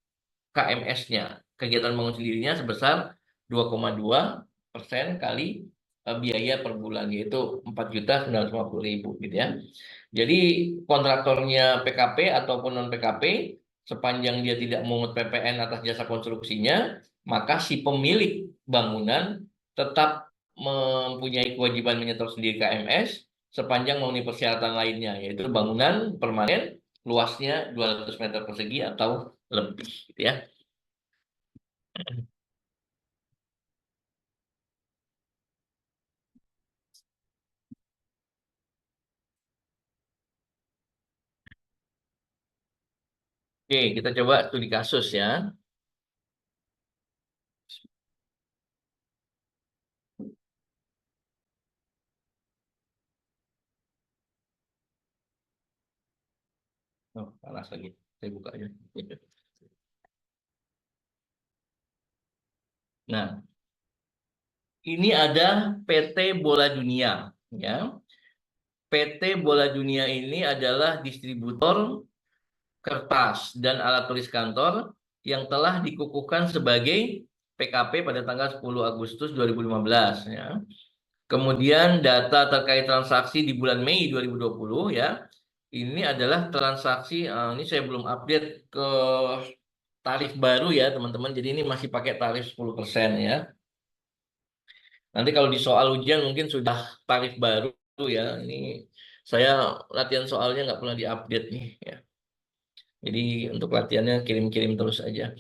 KMS-nya, kegiatan bangun sendirinya sebesar 2,2% kali biaya per bulan, yaitu 4.950.000 gitu ya. Jadi kontraktornya PKP ataupun non PKP, sepanjang dia tidak mengungut PPN atas jasa konstruksinya, maka si pemilik bangunan tetap mempunyai kewajiban menyetor sendiri KMS sepanjang memenuhi persyaratan lainnya, yaitu bangunan permanen luasnya 200 meter persegi atau lebih, gitu ya. Oke, kita coba studi kasus ya. Oh, panas lagi. Saya buka aja. Nah, ini ada PT Bola Dunia, ya. PT Bola Dunia ini adalah distributor kertas dan alat tulis kantor yang telah dikukuhkan sebagai PKP pada tanggal 10 Agustus 2015, ya. Kemudian data terkait transaksi di bulan Mei 2020, ya. Ini adalah transaksi, ini saya belum update ke tarif baru ya teman-teman. Jadi ini masih pakai tarif 10% ya. Nanti kalau di soal ujian mungkin sudah tarif baru ya. Ini saya latihan soalnya nggak pernah diupdate nih ya. Jadi untuk latihannya kirim-kirim terus aja.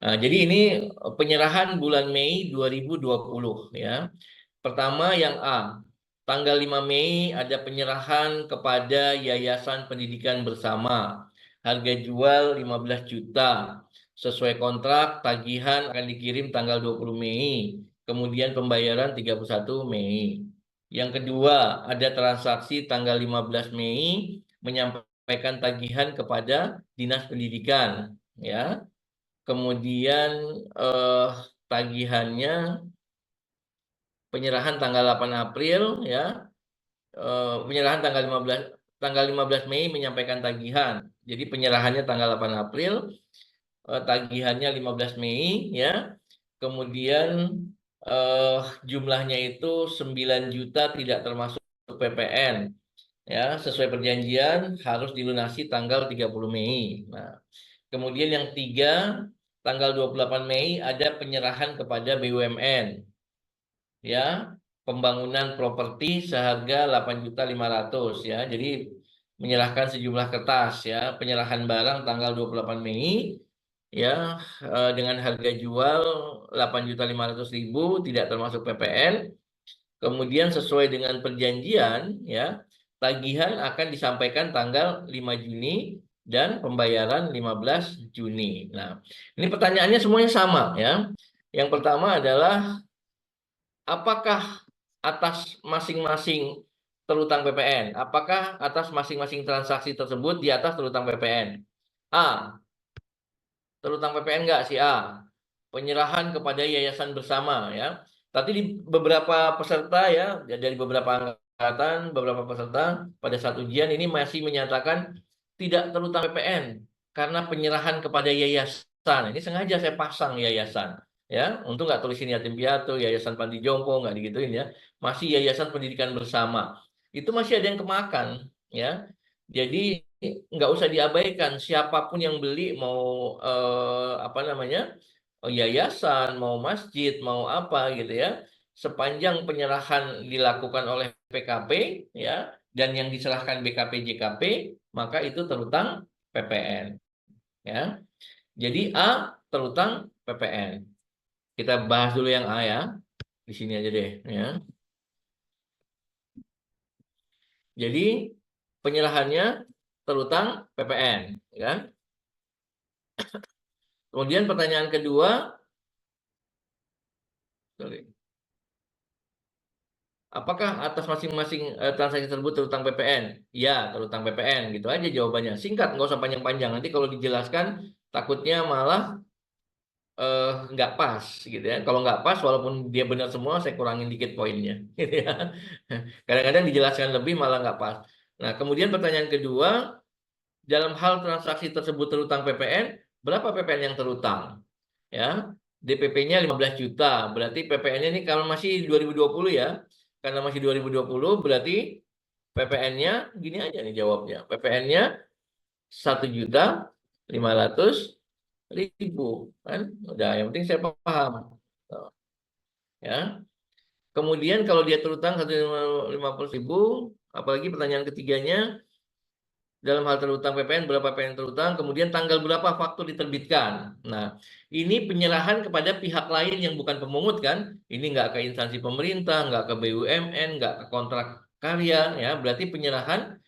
Nah, jadi ini penyerahan bulan Mei 2020 ya. Pertama yang A, tanggal 5 Mei ada penyerahan kepada Yayasan Pendidikan Bersama. Harga jual 15 juta. Sesuai kontrak, tagihan akan dikirim tanggal 20 Mei. Kemudian pembayaran 31 Mei. Yang kedua, ada transaksi tanggal 15 Mei menyampaikan tagihan kepada Dinas Pendidikan, ya. Kemudian tagihannya penyerahan tanggal 8 April ya. Penyerahan tanggal 15 Mei menyampaikan tagihan. Jadi penyerahannya tanggal 8 April, tagihannya 15 Mei ya. Kemudian jumlahnya itu 9 juta tidak termasuk PPN. Ya, sesuai perjanjian harus dilunasi tanggal 30 Mei. Nah, kemudian yang tiga, tanggal 28 Mei ada penyerahan kepada BUMN. Ya, pembangunan properti seharga 8.500.000 ya. Jadi menyerahkan sejumlah kertas ya, penyerahan barang tanggal 28 Mei ya, dengan harga jual 8.500.000 tidak termasuk PPN. Kemudian sesuai dengan perjanjian ya, tagihan akan disampaikan tanggal 5 Juni dan pembayaran 15 Juni. Nah, ini pertanyaannya semuanya sama ya. Yang pertama adalah apakah atas masing-masing terutang PPN? Apakah atas masing-masing transaksi tersebut di atas terutang PPN? A. Terutang PPN enggak si A? Penyerahan kepada yayasan bersama ya. Tapi di beberapa peserta ya, dari beberapa angkatan, beberapa peserta pada saat ujian ini masih menyatakan tidak terutang PPN karena penyerahan kepada yayasan. Ini sengaja saya pasang yayasan. ya. Untung nggak tulisin yatim piatu, yayasan panti jompo, nggak digituin ya. Masih yayasan pendidikan bersama. Itu masih ada yang kemakan, ya. Jadi nggak usah diabaikan. Siapapun yang beli mau apa namanya yayasan, mau masjid, mau apa gitu ya. Sepanjang penyerahan dilakukan oleh PKP, ya, dan yang diserahkan BKP JKP, maka itu terutang PPN, ya. Jadi A terutang PPN. Kita bahas dulu yang A ya. Di sini aja deh ya. Jadi penyerahannya terutang PPN ya. Kemudian pertanyaan kedua, sorry. Apakah atas masing-masing transaksi tersebut terutang PPN? Ya, terutang PPN. Gitu aja jawabannya. Singkat, nggak usah panjang-panjang. Nanti kalau dijelaskan takutnya malah nggak pas gitu ya. Kalau nggak pas, walaupun dia benar semua, saya kurangin dikit poinnya. Gitu ya. Kadang-kadang dijelaskan lebih malah nggak pas. Nah, kemudian pertanyaan kedua, dalam hal transaksi tersebut terutang PPN, berapa PPN yang terutang? Ya, DPP-nya 15 juta. Berarti PPN-nya ini kalau masih 2020 ya. Karena masih 2020 berarti PPN-nya gini aja nih jawabnya. PPN-nya 1.500.000 kan. Udah, yang penting saya paham. Tuh, ya. Kemudian kalau dia terutang 150.000, apalagi pertanyaan ketiganya, dalam hal terutang PPN, berapa PPN terutang, kemudian tanggal berapa faktur diterbitkan. Nah, ini penyerahan kepada pihak lain yang bukan pemungut kan, ini nggak ke instansi pemerintah, nggak ke BUMN, nggak ke kontrak karya, ya, berarti penyerahan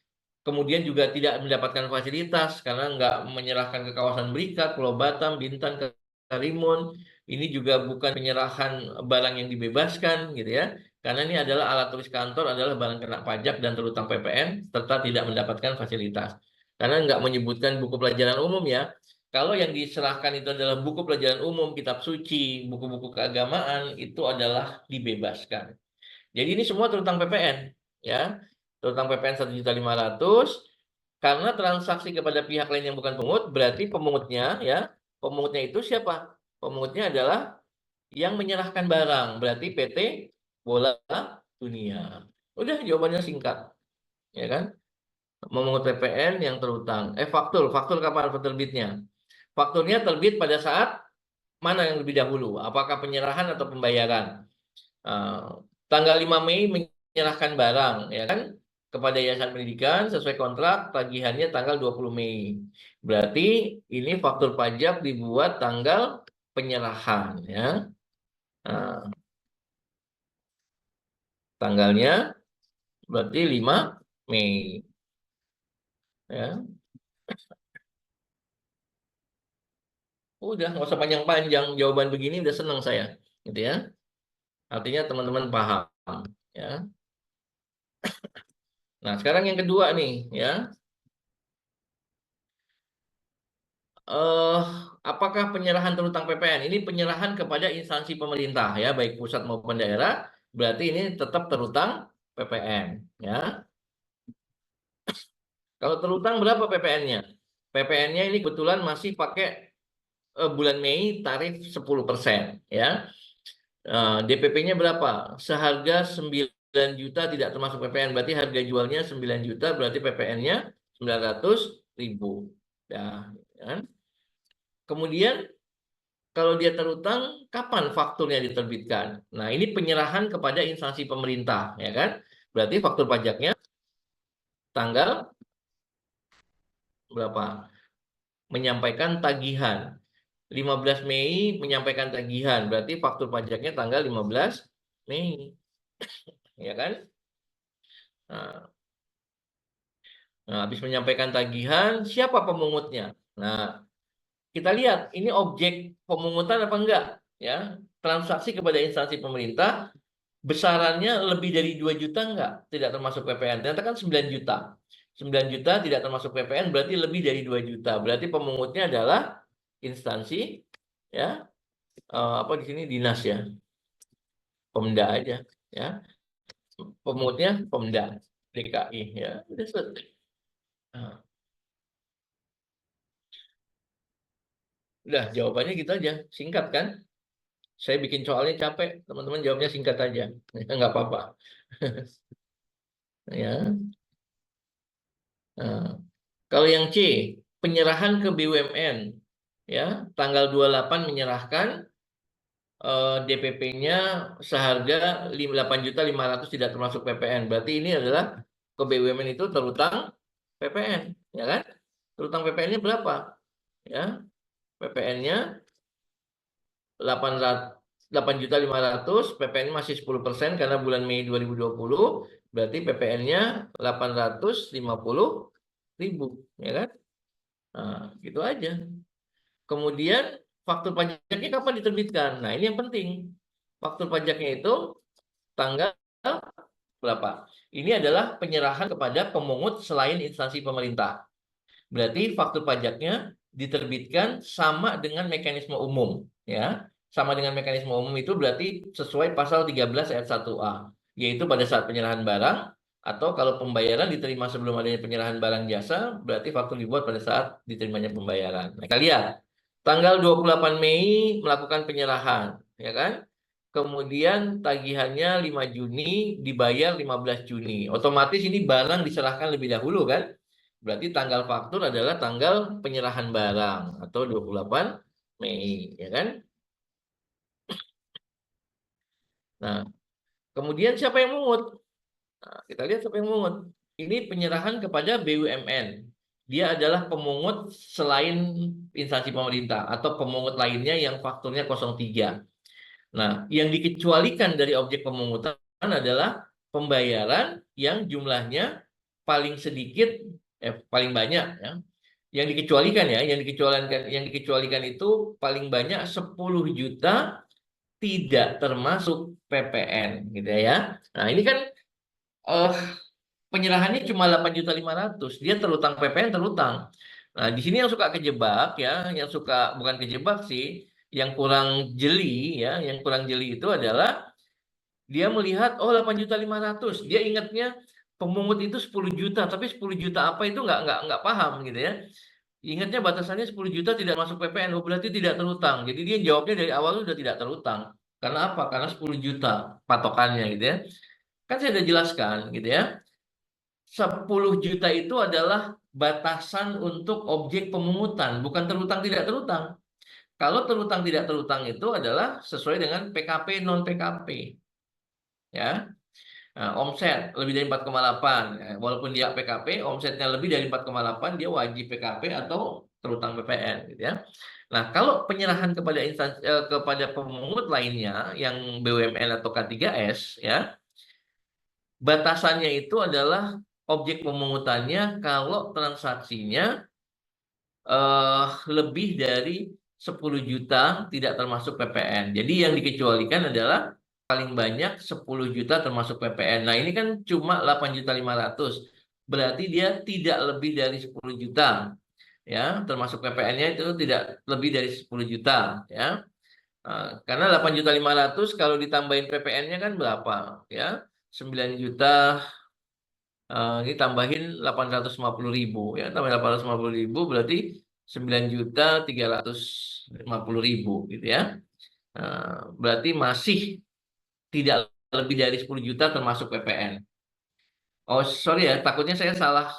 kemudian juga tidak mendapatkan fasilitas karena nggak menyerahkan ke kawasan Berikat, Pulau Batam, Bintan, Karimun. Ini juga bukan penyerahan barang yang dibebaskan gitu ya. Karena ini adalah alat tulis kantor adalah barang kena pajak dan terutang PPN serta tidak mendapatkan fasilitas. Karena nggak menyebutkan buku pelajaran umum ya. Kalau yang diserahkan itu adalah buku pelajaran umum, kitab suci, buku-buku keagamaan, itu adalah dibebaskan. Jadi ini semua terutang PPN ya. Terutang PPN 1.500.000 karena transaksi kepada pihak lain yang bukan pemungut berarti pemungutnya ya. Pemungutnya itu siapa? Pemungutnya adalah yang menyerahkan barang, berarti PT Bola Dunia. Udah jawabannya singkat, ya kan? Memungut PPN yang terutang. Faktur kapan terbitnya? Fakturnya terbit pada saat mana yang lebih dahulu? Apakah penyerahan atau pembayaran? Tanggal 5 Mei menyerahkan barang, ya kan? Kepada Yayasan Pendidikan sesuai kontrak, tagihannya tanggal 20 Mei. Berarti ini faktur pajak dibuat tanggal penyerahan, ya. Nah, tanggalnya berarti 5 Mei. Ya. Udah, nggak usah panjang-panjang. Jawaban begini udah senang saya. Gitu ya. Artinya teman-teman paham. Ya. Nah, sekarang yang kedua nih. Ya. Apakah penyerahan terutang PPN? Ini penyerahan kepada instansi pemerintah. Ya, baik pusat maupun daerah. Berarti ini tetap terutang PPN. Ya. Kalau terutang berapa PPN-nya? PPN-nya ini kebetulan masih pakai bulan Mei tarif 10%. Ya. DPP-nya berapa? Seharga 9 juta tidak termasuk PPN. Berarti harga jualnya 9 juta, berarti PPN-nya 900.000. Ya, kan? Kemudian kalau dia terutang, kapan fakturnya diterbitkan? Nah, ini penyerahan kepada instansi pemerintah, ya kan? Berarti faktur pajaknya tanggal berapa? Menyampaikan tagihan. 15 Mei menyampaikan tagihan, berarti faktur pajaknya tanggal 15 Mei. Ya kan? Nah, habis menyampaikan tagihan, siapa pemungutnya? Nah, kita lihat ini objek pemungutan apa enggak, ya? Transaksi kepada instansi pemerintah besarannya lebih dari 2 juta enggak? Tidak termasuk PPN. Ternyata kan 9 juta. 9 juta tidak termasuk PPN berarti lebih dari 2 juta. Berarti pemungutnya adalah instansi ya. Apa di sini dinas ya. Pemda aja ya. Pemungutnya Pemda DKI ya. Udah selesai. Nah, udah jawabannya gitu aja. Singkat kan? Saya bikin soalnya capek, teman-teman jawabnya singkat aja. Nggak apa-apa. Ya. Nah, kalau yang C, penyerahan ke BUMN. Ya, tanggal 28 menyerahkan DPP-nya seharga 8.500.000 tidak termasuk PPN. Berarti ini adalah ke BUMN itu terutang PPN, ya kan? Terutang PPN-nya berapa? Ya, PPN-nya 8.500.000, PPN masih 10% karena bulan Mei 2020, berarti PPN-nya 850.000, ya kan? Nah, gitu aja. Kemudian faktur pajaknya kapan diterbitkan? Nah, ini yang penting. Faktur pajaknya itu tanggal berapa? Ini adalah penyerahan kepada pemungut selain instansi pemerintah. Berarti faktur pajaknya diterbitkan sama dengan mekanisme umum, ya. Sama dengan mekanisme umum itu berarti sesuai pasal 13 ayat 1A, yaitu pada saat penyerahan barang atau kalau pembayaran diterima sebelum adanya penyerahan barang jasa, berarti faktur dibuat pada saat diterimanya pembayaran. Nah, kalian tanggal 28 Mei melakukan penyerahan, ya kan? Kemudian tagihannya 5 Juni, dibayar 15 Juni. Otomatis ini barang diserahkan lebih dahulu kan? Berarti tanggal faktur adalah tanggal penyerahan barang atau 28 Mei, ya kan? Nah, kemudian siapa yang mungut? Nah, kita lihat siapa yang mungut. Ini penyerahan kepada BUMN. Dia adalah pemungut selain instansi pemerintah atau pemungut lainnya yang fakturnya 03. Nah, yang dikecualikan dari objek pemungutan adalah pembayaran yang jumlahnya paling sedikit, paling banyak, ya. Yang dikecualikan itu paling banyak 10 juta tidak termasuk PPN, gitu ya. Nah, ini kan eh, penyerahannya cuma 8.500.000, dia terutang PPN terutang. Nah, di sini yang suka kejebak ya, yang suka bukan kejebak sih, yang kurang jeli ya, yang kurang jeli itu adalah dia melihat oh 8.500.000, dia ingatnya pemungut itu 10 juta, tapi 10 juta apa itu nggak paham gitu ya. Ingatnya batasannya 10 juta tidak masuk PPN, oh berarti tidak terutang. Jadi dia jawabnya dari awal sudah tidak terutang. Karena apa? Karena 10 juta patokannya gitu ya. Kan saya sudah jelaskan gitu ya. 10 juta itu adalah batasan untuk objek pemungutan, bukan terutang tidak terutang. Kalau terutang tidak terutang itu adalah sesuai dengan PKP non PKP. Ya. Nah, omset lebih dari 4,8. Ya, walaupun dia PKP, omsetnya lebih dari 4,8, dia wajib PKP atau terutang PPN gitu ya. Nah, kalau penyerahan kepada instansi kepada pemungut lainnya yang BUMN atau K3S ya, batasannya itu adalah objek pemungutannya kalau transaksinya lebih dari 10 juta tidak termasuk PPN. Jadi yang dikecualikan adalah paling banyak 10 juta termasuk PPN. Nah, ini kan cuma 8.500.000. Berarti dia tidak lebih dari 10 juta. Ya, termasuk PPN-nya itu tidak lebih dari 10 juta, ya. Karena 8.500.000 kalau ditambahin PPN-nya kan berapa? Ya, 9 juta. Ini tambahin 850.000 ya, tambah 850.000 berarti 9.350.000 gitu ya. Berarti masih tidak lebih dari 10 juta termasuk PPN. Oh, sorry ya, takutnya saya salah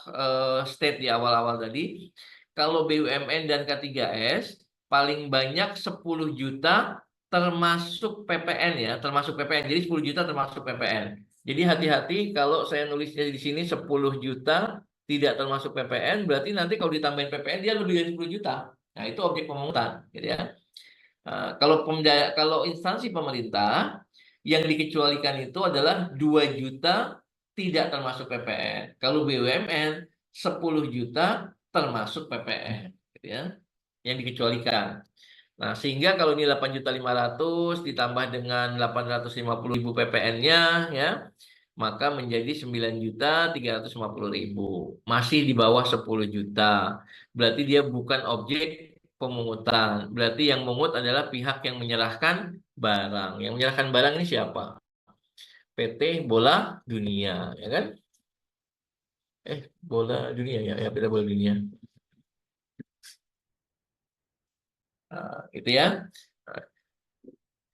state di awal-awal tadi. Kalau BUMN dan K3S paling banyak 10 juta termasuk PPN ya, termasuk PPN. Jadi 10 juta termasuk PPN. Jadi hati-hati kalau saya nulisnya di sini 10 juta tidak termasuk PPN, berarti nanti kalau ditambahin PPN dia lebih dari 10 juta. Nah, itu objek pemungutan, gitu ya. Kalau instansi pemerintah yang dikecualikan itu adalah 2 juta tidak termasuk PPN. Kalau BUMN 10 juta termasuk PPN, gitu ya. Yang dikecualikan. Nah, sehingga kalau ini 8.500.000 ditambah dengan 850.000 PPN-nya ya, maka menjadi 9.350.000. Masih di bawah 10 juta. Berarti dia bukan objek pemungutan. Berarti yang mengut adalah pihak yang menyerahkan barang. Yang menyerahkan barang ini siapa? PT Bola Dunia, ya kan? Bola Dunia ya, ya PT Bola Dunia. Itu ya.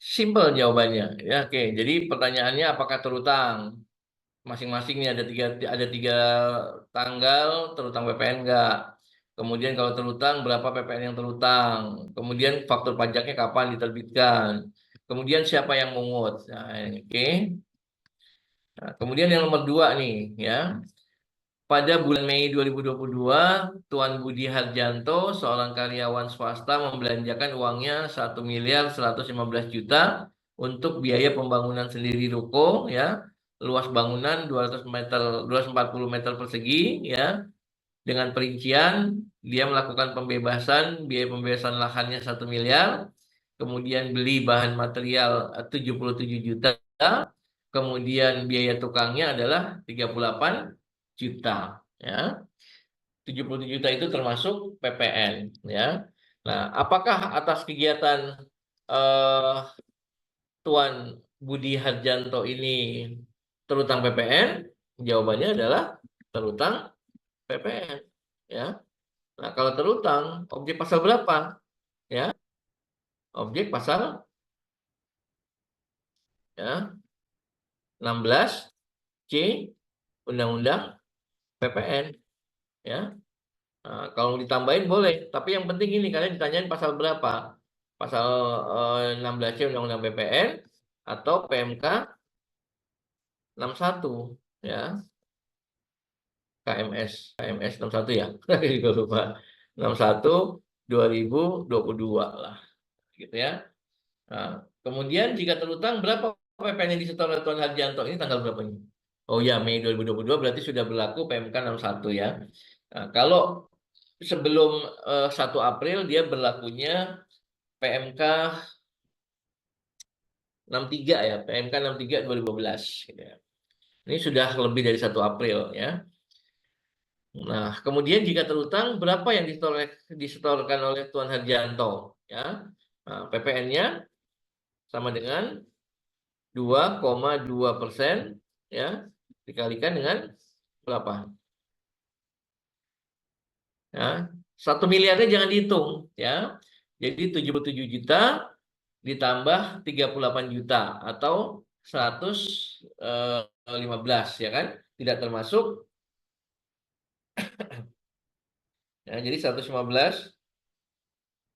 Simple jawabannya. Ya, oke. Jadi pertanyaannya apakah terutang? Masing-masing nih ada tiga tanggal terutang PPN enggak. Kemudian kalau terutang berapa PPN yang terutang. Kemudian faktur pajaknya kapan diterbitkan. Kemudian siapa yang mungut. Nah, oke. Nah, kemudian yang nomor 2 nih ya. Pada bulan Mei 2022, Tuan Budi Harjanto, seorang karyawan swasta, membelanjakan uangnya 1.115.000.000 untuk biaya pembangunan sendiri ruko, ya, luas bangunan 200 meter, 240 meter persegi, ya, dengan perincian dia melakukan biaya pembebasan lahannya 1 miliar, kemudian beli bahan material 77 juta, kemudian biaya tukangnya adalah 38 juta, ya. 77 juta itu termasuk PPN, ya. Nah, apakah atas kegiatan eh, Tuan Budi Harjanto ini terutang PPN? Jawabannya adalah terutang PPN, ya. Nah, kalau terutang, objek pasal berapa? Ya, objek pasal, ya, 16 C Undang-Undang PPN, ya. Nah, kalau ditambahin boleh, tapi yang penting ini kalian ditanyain pasal berapa? Pasal 16C Undang-Undang PPN atau PMK 61, ya. KMS 61 ya. Juga lupa. 61 2022 lah, gitu ya. Nah, kemudian jika terutang berapa PPN yang disetor oleh Tuan Harjanto ini tanggal berapa ini? Oh ya, Mei 2022 berarti sudah berlaku PMK 61 ya. Nah, kalau sebelum 1 April dia berlakunya PMK 63 ya, PMK 63 2015 gitu ya. Ini sudah lebih dari 1 April ya. Nah, kemudian jika terutang berapa yang disetorkan oleh Tuan Harjanto ya? Nah, PPN-nya sama dengan 2,2% ya, dikalikan dengan berapa? Ya, 1 miliarnya jangan dihitung ya. Jadi 77 juta ditambah 38 juta atau 115 ya kan? Tidak termasuk ya, jadi 115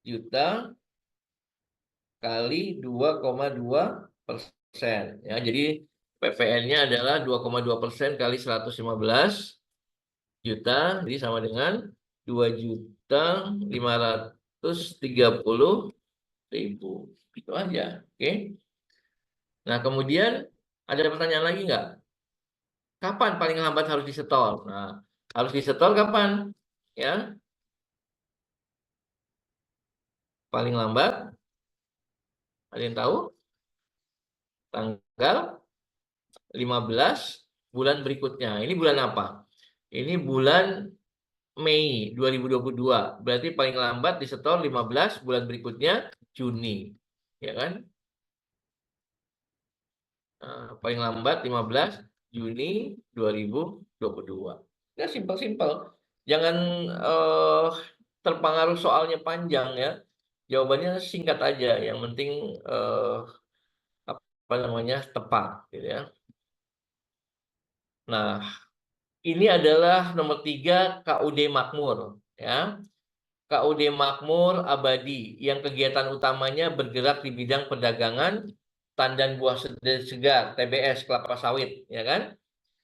juta kali 2,2% ya. Jadi PPN-nya adalah 2,2% kali 115 juta, jadi sama dengan 2.530.000. Itu aja. Oke. Nah, kemudian ada pertanyaan lagi nggak? Kapan paling lambat harus disetor? Nah, harus disetor kapan? Ya, paling lambat. Ada yang tahu? Tanggal 15 bulan berikutnya. Ini bulan apa? Ini bulan Mei 2022. Berarti paling lambat disetor 15 bulan berikutnya Juni. Ya kan? Paling lambat 15 Juni 2022. Ya, simpel-simpel. Jangan terpengaruh soalnya panjang ya. Jawabannya singkat aja. Yang penting apa namanya tepat, gitu ya. Nah, ini adalah nomor 3 KUD Makmur, ya. KUD Makmur Abadi yang kegiatan utamanya bergerak di bidang perdagangan tandan buah segar TBS kelapa sawit, ya kan?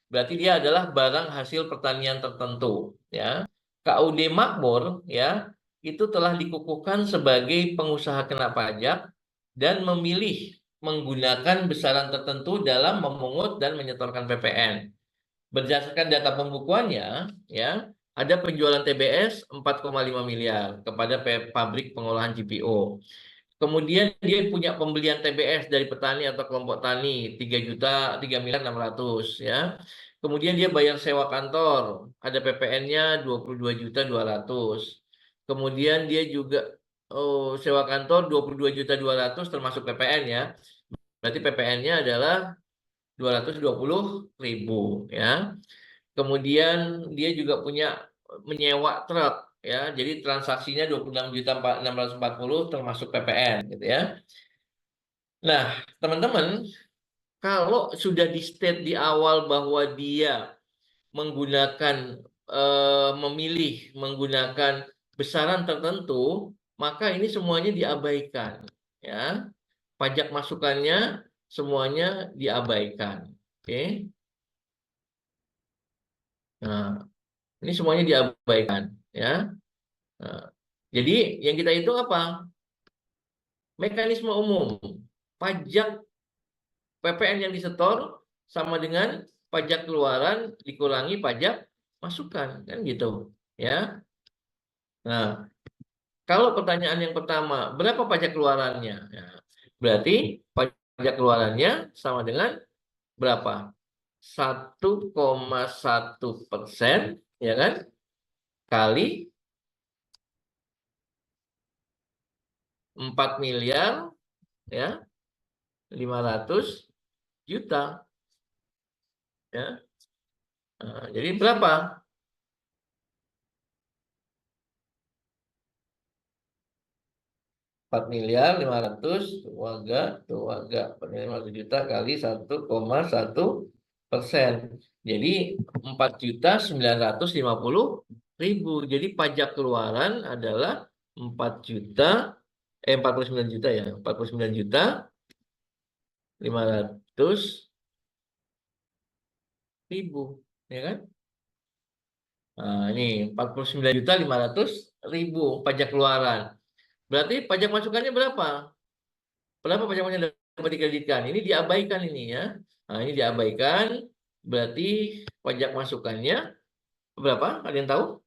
Berarti dia adalah barang hasil pertanian tertentu, ya. KUD Makmur ya itu telah dikukuhkan sebagai pengusaha kena pajak dan memilih menggunakan besaran tertentu dalam memungut dan menyetorkan PPN. Berdasarkan data pembukuannya, ya, ada penjualan TBS 4,5 miliar kepada pabrik pengolahan GPO. Kemudian dia punya pembelian TBS dari petani atau kelompok tani 3 miliar 600 ya. Kemudian dia bayar sewa kantor, ada PPN-nya 22.200.000. Kemudian dia juga sewa kantor 22.200.000 termasuk PPN ya. Berarti PPN-nya adalah 220.000 ya. Kemudian dia juga punya menyewa truk ya. Jadi transaksinya 26.640 termasuk PPN gitu ya. Nah, teman-teman, kalau sudah di state di awal bahwa dia menggunakan memilih menggunakan besaran tertentu, maka ini semuanya diabaikan, ya. Pajak masukannya semuanya diabaikan. Oke. Nah, ini semuanya diabaikan, ya. Nah, jadi yang kita hitung apa? Mekanisme umum. Pajak PPN yang disetor sama dengan pajak keluaran dikurangi pajak masukan, kan gitu, ya. Nah, kalau pertanyaan yang pertama, berapa pajak keluarannya? Ya, berarti pajak keluarannya sama dengan berapa? 1,1%, ya kan? Kali 4 miliar, ya, 500 juta, ya. Nah, jadi berapa? 4 miliar 500 tuaga 4 miliar 500 juta kali 1,1%. Jadi 4.950.000. Jadi pajak keluaran adalah 49 juta, ya. 49.500.000, ya kan? Nah, ini 49.500.000 pajak keluaran. Berarti pajak masukannya berapa? Berapa pajak masukan yang dapat dikreditkan? Ini diabaikan ini, ya. Nah, ini diabaikan. Berarti pajak masukannya berapa? Ada yang tahu?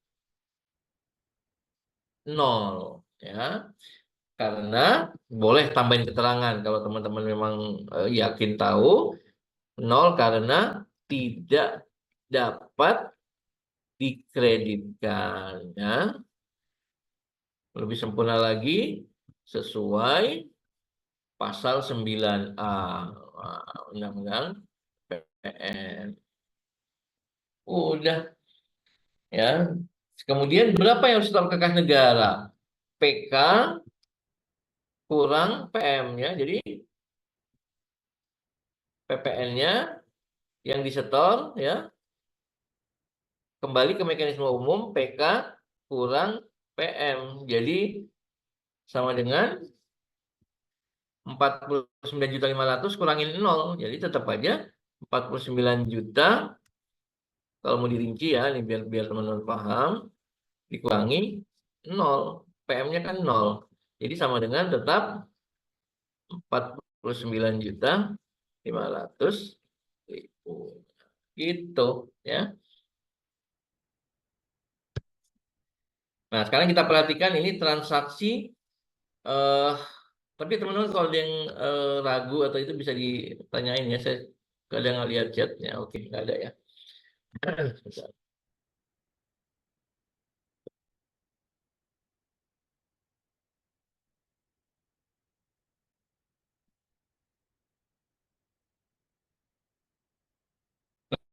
0, ya. Karena boleh tambahin keterangan kalau teman-teman memang yakin tahu. 0 karena tidak dapat dikreditkan, ya. Lebih sempurna lagi sesuai pasal 9A Undang-Undang PPN. Udah, ya. Kemudian berapa yang harus setor ke kas negara? PK kurang PM, ya. Jadi PPN-nya yang disetor, ya, kembali ke mekanisme umum PK kurang PM. Jadi sama dengan 49.500 kurangin 0. Jadi tetap aja 49 juta. Kalau mau dirinci, ya, ini biar teman-teman paham, dikurangi 0. PM-nya kan 0. Jadi sama dengan tetap 49.500.000. Gitu, ya. Nah, sekarang kita perhatikan ini transaksi tapi teman-teman kalau ada yang ragu atau itu bisa ditanyain, ya. Saya kadang nggak lihat chatnya. Oke, nggak ada, ya.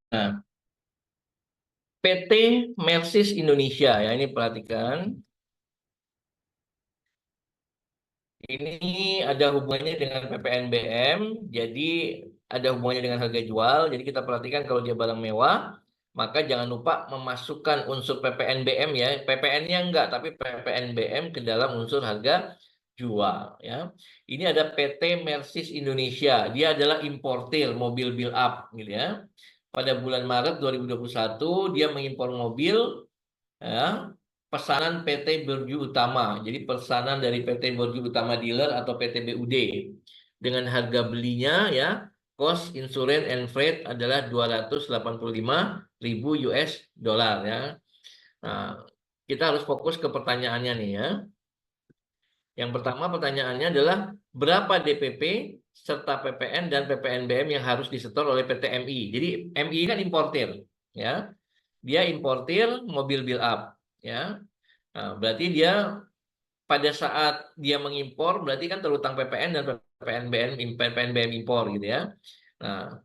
Nah, PT Mersis Indonesia, ya, ini perhatikan. Ini ada hubungannya dengan PPNBM, jadi ada hubungannya dengan harga jual. Jadi kita perhatikan kalau dia barang mewah, maka jangan lupa memasukkan unsur PPNBM, ya. PPN-nya enggak, tapi PPNBM ke dalam unsur harga jual, ya. Ini ada PT Mersis Indonesia, dia adalah importir mobil build up, gitu, ya. Pada bulan Maret 2021 dia mengimpor mobil, ya, pesanan PT Berju Utama. Jadi pesanan dari PT Berju Utama Dealer atau PT BUD. Dengan harga belinya, ya, cost insurance and freight adalah 285.000 US dollar, ya. Nah, kita harus fokus ke pertanyaannya nih, ya. Yang pertama pertanyaannya adalah berapa DPP serta PPN dan PPNBM yang harus disetor oleh PT MI. Jadi MI kan importir, ya. Dia importir mobil build up, ya. Nah, berarti dia pada saat dia mengimpor berarti kan terutang PPN dan PPNBM impor, gitu, ya. Nah,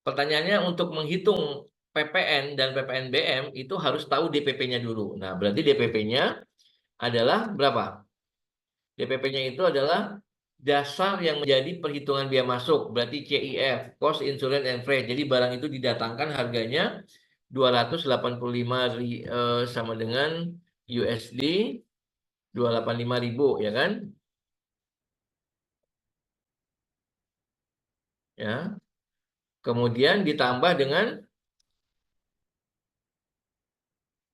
pertanyaannya untuk menghitung PPN dan PPNBM itu harus tahu DPP-nya dulu. Nah, berarti DPP-nya adalah berapa? DPP-nya itu adalah dasar yang menjadi perhitungan biaya masuk, berarti CIF, cost, insurance, and freight. Jadi barang itu didatangkan harganya 285 sama dengan USD 285.000 ya kan? Ya. Kemudian ditambah dengan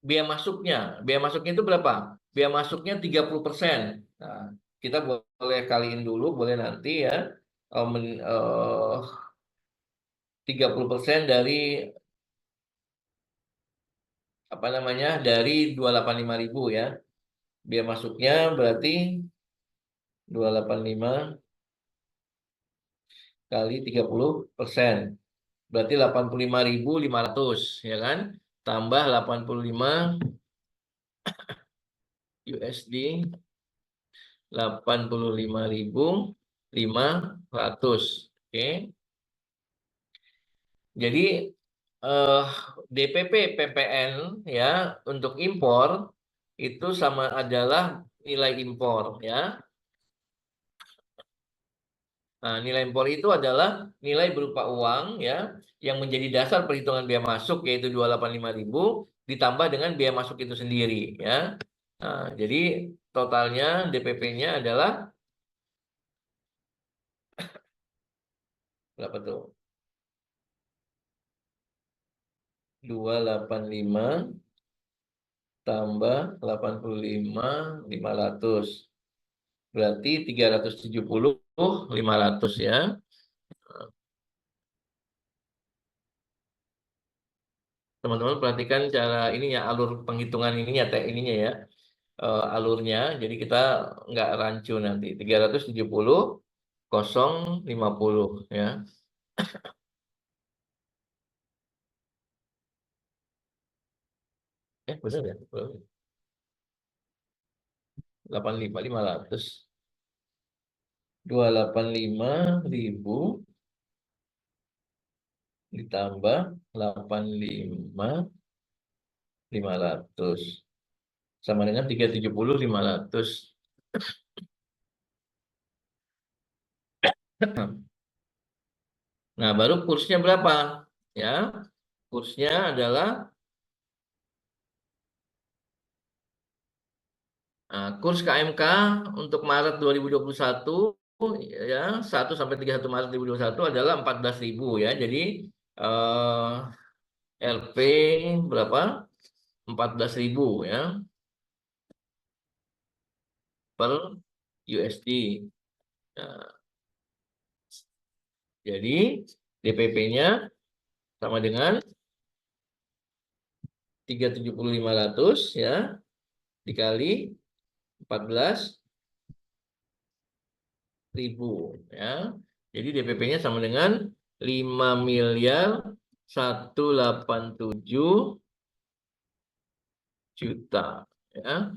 biaya masuknya. Biaya masuknya itu berapa? Biaya masuknya 30%. Nah, kita boleh kaliin dulu, boleh nanti ya. 30% dari apa namanya? Dari 285.000 ya. Biaya masuknya berarti 285 kali 30%. Berarti 85.500 ya kan? Tambah 85 USD 85.500. Oke. Jadi eh, DPP PPN ya untuk impor itu sama adalah nilai impor ya. Nah, nilai impor itu adalah nilai berupa uang ya yang menjadi dasar perhitungan biaya masuk yaitu 285.000 ditambah dengan biaya masuk itu sendiri ya. Nah, jadi totalnya DPP-nya adalah berapa tuh? 285 tambah 85.500. Berarti 370.500 ya. Teman-teman perhatikan cara ininya alur penghitungan ininya ininya ya. Alurnya. Jadi kita nggak rancu nanti. 370.050 ya. Benar ya? 85.500. 285.000 ditambah 85.500 sama dengan 370.500. Nah, baru kursnya berapa? Ya, kursnya adalah kurs KMK untuk Maret 2021 ya 1 sampai 31 Maret 2021 adalah 14.000 ya. Jadi LP berapa? 14.000 ya per USD. Nah, jadi DPP-nya sama dengan 370.500 ya dikali 14.000 ya. Jadi DPP-nya sama dengan 5.187.000.000 ya.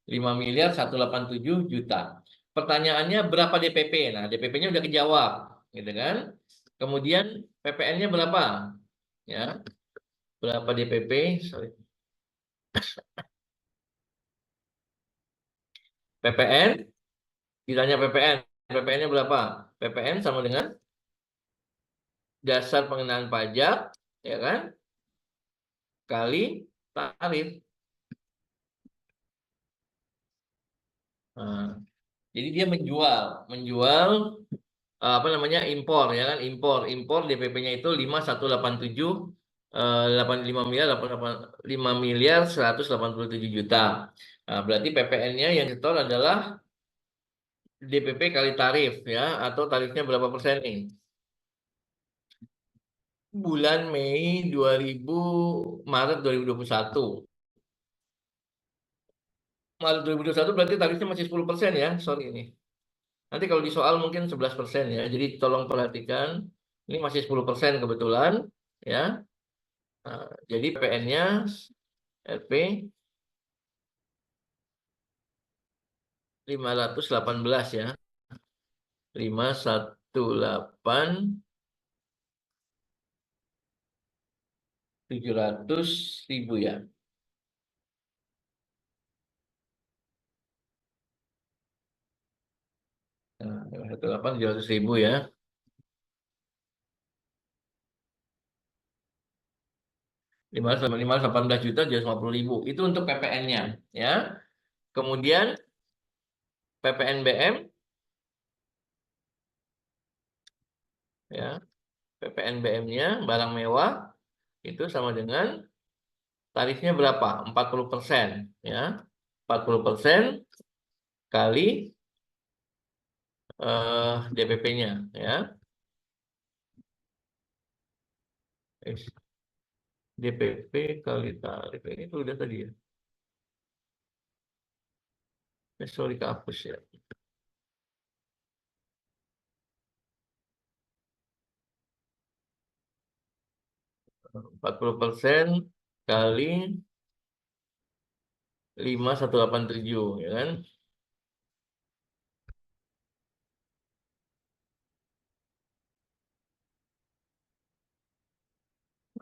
5.187.000.000. Pertanyaannya berapa DPP? Nah, DPP-nya udah kejawab, gitu kan? Kemudian PPN-nya berapa? Ya, berapa DPP? Sorry. PPN, ditanya PPN. PPN-nya berapa? PPN sama dengan dasar pengenaan pajak, ya kan? Kali tarif. Nah, jadi dia menjual apa namanya impor ya kan impor DPP-nya itu 5.187 5.187.000.000. Nah, berarti PPN-nya yang setor adalah DPP kali tarif ya atau tarifnya berapa persen nih? Bulan Mei 2000 Maret 2021. Maret 2021 berarti tarifnya masih 10% ya. Sorry ini. Nanti kalau di soal mungkin 11% ya. Jadi tolong perhatikan. Ini masih 10% kebetulan ya. Nah, jadi PPN-nya LP 518 ya. 518.700.000 ya. Nah, 8 700.000 ya. 518 juta 750.000 itu untuk PPN-nya ya. Kemudian PPNBM ya. PPNBM-nya barang mewah itu sama dengan tarifnya berapa? 40% ya. 40% kali DPP-nya ya. DPP kali tarif itu udah tadi ya. Sorry kehapus ya. 40% kali 5.187 ya kan.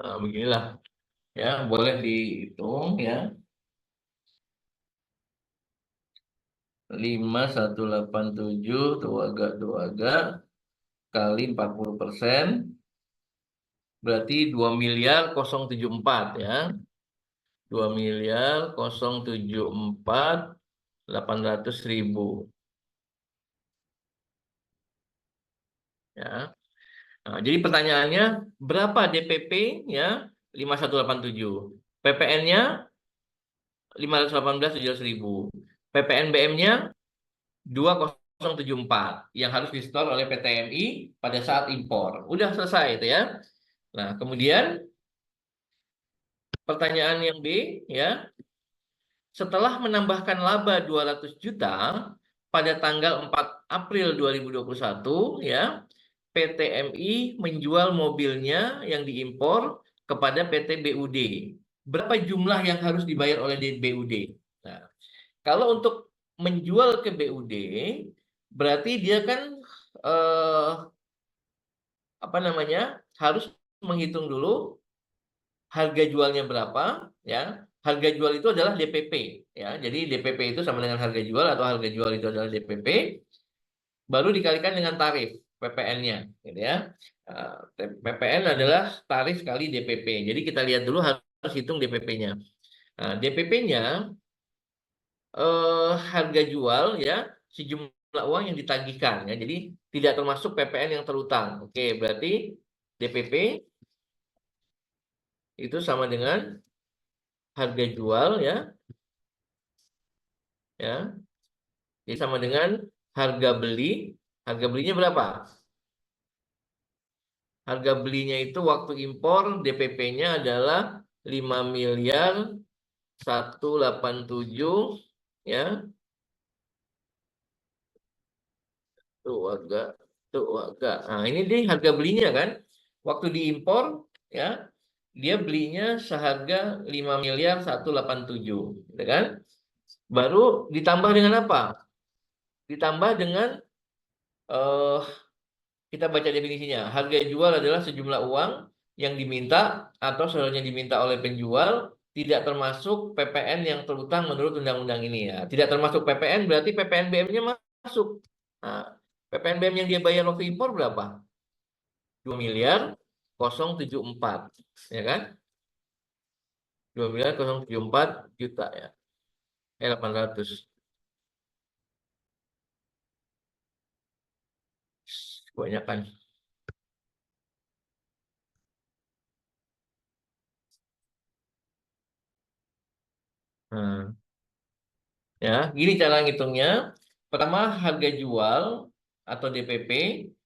Nah, beginilah ya, boleh dihitung ya. 5.187 tuaga kali 40% berarti 2.074 ya. 2.074.800.000 ya. Nah, jadi pertanyaannya berapa DPP ya 5.187, PPN-nya 518.700.000, PPNBM-nya 2.074 yang harus disetor oleh PTMI pada saat impor. Udah selesai itu ya. Nah, kemudian pertanyaan yang B ya. Setelah menambahkan laba 200 juta pada tanggal 4 April 2021 ya, PTMI menjual mobilnya yang diimpor kepada PT BUD. Berapa jumlah yang harus dibayar oleh BUD? Nah, kalau untuk menjual ke BUD berarti dia kan apa namanya? Harus menghitung dulu harga jualnya berapa ya. Harga jual itu adalah DPP ya. Jadi DPP itu sama dengan harga jual atau harga jual itu adalah DPP baru dikalikan dengan tarif PPN-nya gitu ya. PPN adalah tarif kali DPP. Jadi kita lihat dulu harus hitung DPP-nya. Nah, DPP-nya harga jual ya sejumlah uang yang ditagihkan ya. Jadi tidak termasuk PPN yang terutang. Oke, berarti DPP itu sama dengan harga jual ya. Ya. Jadi sama dengan harga beli. Harga belinya berapa? Harga belinya itu waktu impor DPP-nya adalah 5.187 ya. Tuh agak. Nah, ini dia harga belinya kan. Waktu diimpor ya, dia belinya seharga 5.187, gitu kan? Baru ditambah dengan apa? Ditambah dengan eh kita baca definisinya. Harga jual adalah sejumlah uang yang diminta atau seharusnya diminta oleh penjual, tidak termasuk PPN yang terutang menurut undang-undang ini ya. Tidak termasuk PPN berarti PPNBM-nya masuk. Nah, PPNBM yang dia bayar waktu impor berapa? 2.074 ya kan? 2.074 juta ya. 800. Kebanyakan. Nah, ya, gini cara ngitungnya. Pertama, harga jual atau DPP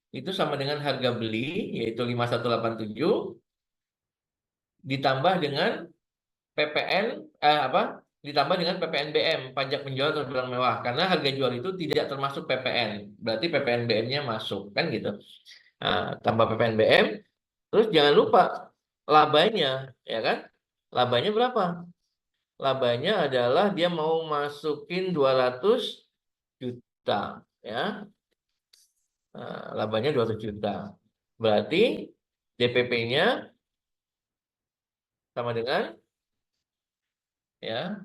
itu sama dengan harga beli, yaitu 5.187, ditambah dengan PPN, ditambah dengan PPNBM, pajak penjualan atau barang mewah. Karena harga jual itu tidak termasuk PPN, berarti PPNBM-nya masuk, kan gitu. Nah, tambah PPNBM, terus jangan lupa labanya, ya kan? Labanya berapa? Labanya adalah dia mau masukin 200 juta ya. Nah, labanya 200 juta. Berarti DPP-nya sama dengan ya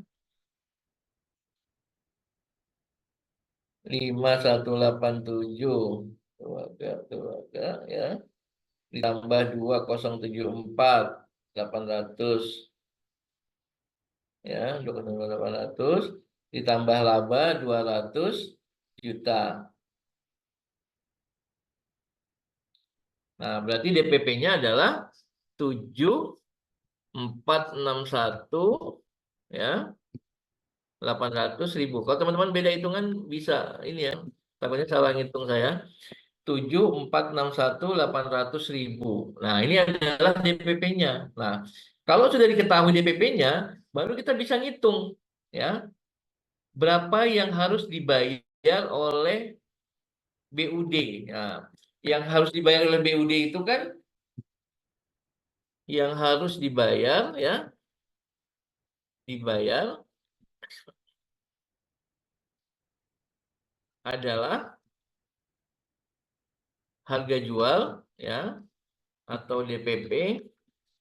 5187 keluarga ya, ditambah 2074 800 ya, 800 ditambah laba 200 juta. Nah, berarti DPP-nya adalah 7461 ya, 800.000. Kalau teman-teman beda hitungan bisa ini ya. Takutnya salah ngitung saya. 7461 800.000. Nah, ini adalah DPP-nya. Nah, kalau sudah diketahui DPP-nya, baru kita bisa ngitung ya, berapa yang harus dibayar oleh BUD. Nah, yang harus dibayar oleh BUD itu kan yang harus dibayar ya, dibayar adalah harga jual ya, atau DPP,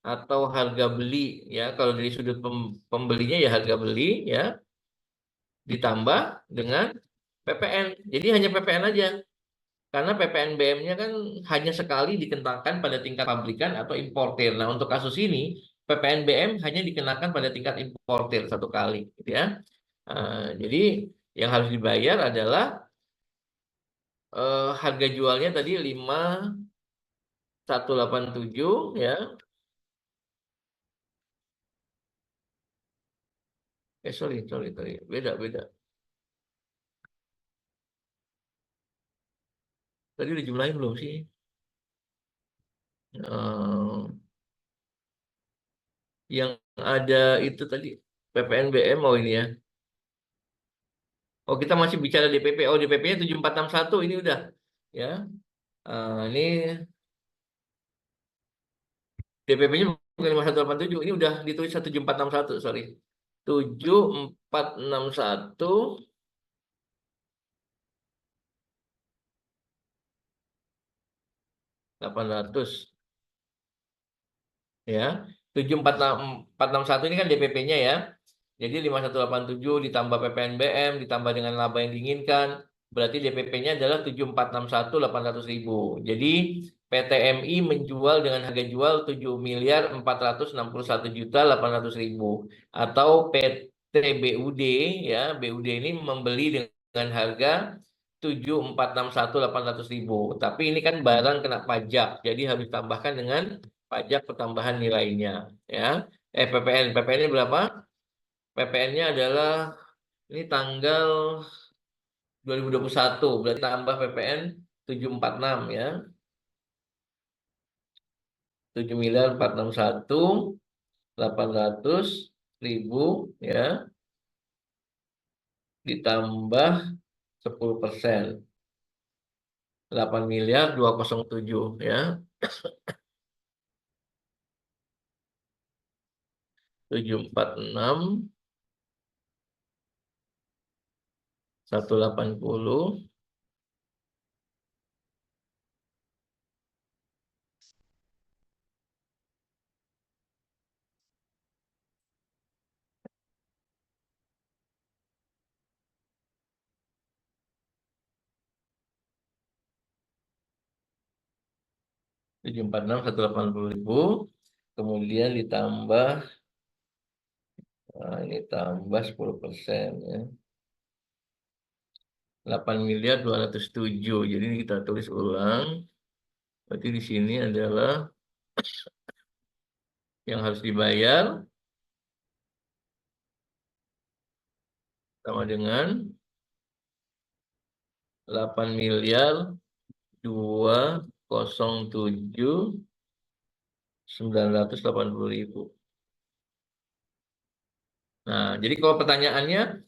atau harga beli ya. Kalau dari sudut pembelinya ya harga beli ya, ditambah dengan PPN. Jadi hanya PPN aja. Karena PPNBM-nya kan hanya sekali dikenakan pada tingkat pabrikan atau importir. Nah, untuk kasus ini PPNBM hanya dikenakan pada tingkat importir satu kali, gitu ya. Jadi yang harus dibayar adalah harga jualnya tadi 5187 ya. Sorry. Beda. Tadi udah jumlahin belum sih? Yang ada itu tadi PPNBM mau ini ya. Oh, kita masih bicara DPP. Oh, DPP-nya 7461 ini udah ya. Ini DPP-nya bukan 5187, ini udah ditulis 7461, sorry. 7461 800 ya. 7461 ini kan DPP-nya ya. Jadi 5187 ditambah PPNBM ditambah dengan laba yang diinginkan, berarti DPP-nya adalah 7461 800.000. Jadi PTMI menjual dengan harga jual 7.461.800.000 atau PT BUD ya, BUD ini membeli dengan harga 7.461.800.000. Tapi ini kan barang kena pajak, jadi harus ditambahkan dengan pajak pertambahan nilainya ya. PPN-nya berapa? PPN-nya adalah ini tanggal 2021, berarti tambah PPN 746 ya. 7.461.800.000 ya, ditambah 10%. 8.207 ya. 746 180 746 180.000, kemudian ditambah ini tambah 10% ya. 8.207. Jadi kita tulis ulang. Berarti di sini adalah yang harus dibayar sama dengan 8.207.980.000. Nah, jadi kalau pertanyaannya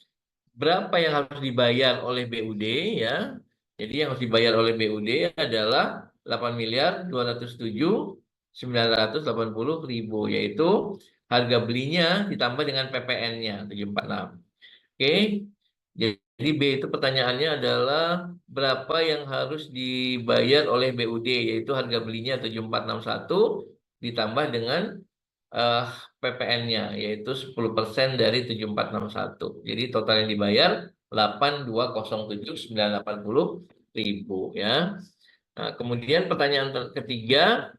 berapa yang harus dibayar oleh BUD ya? Jadi yang harus dibayar oleh BUD adalah 8.207.980.000, yaitu harga belinya ditambah dengan PPN-nya 746. Oke. Jadi B itu pertanyaannya adalah berapa yang harus dibayar oleh BUD, yaitu harga belinya 7.461 ditambah dengan PPN-nya, yaitu 10% dari 7.461. Jadi total yang dibayar 8.207.980.000 ya. Nah, kemudian pertanyaan ketiga,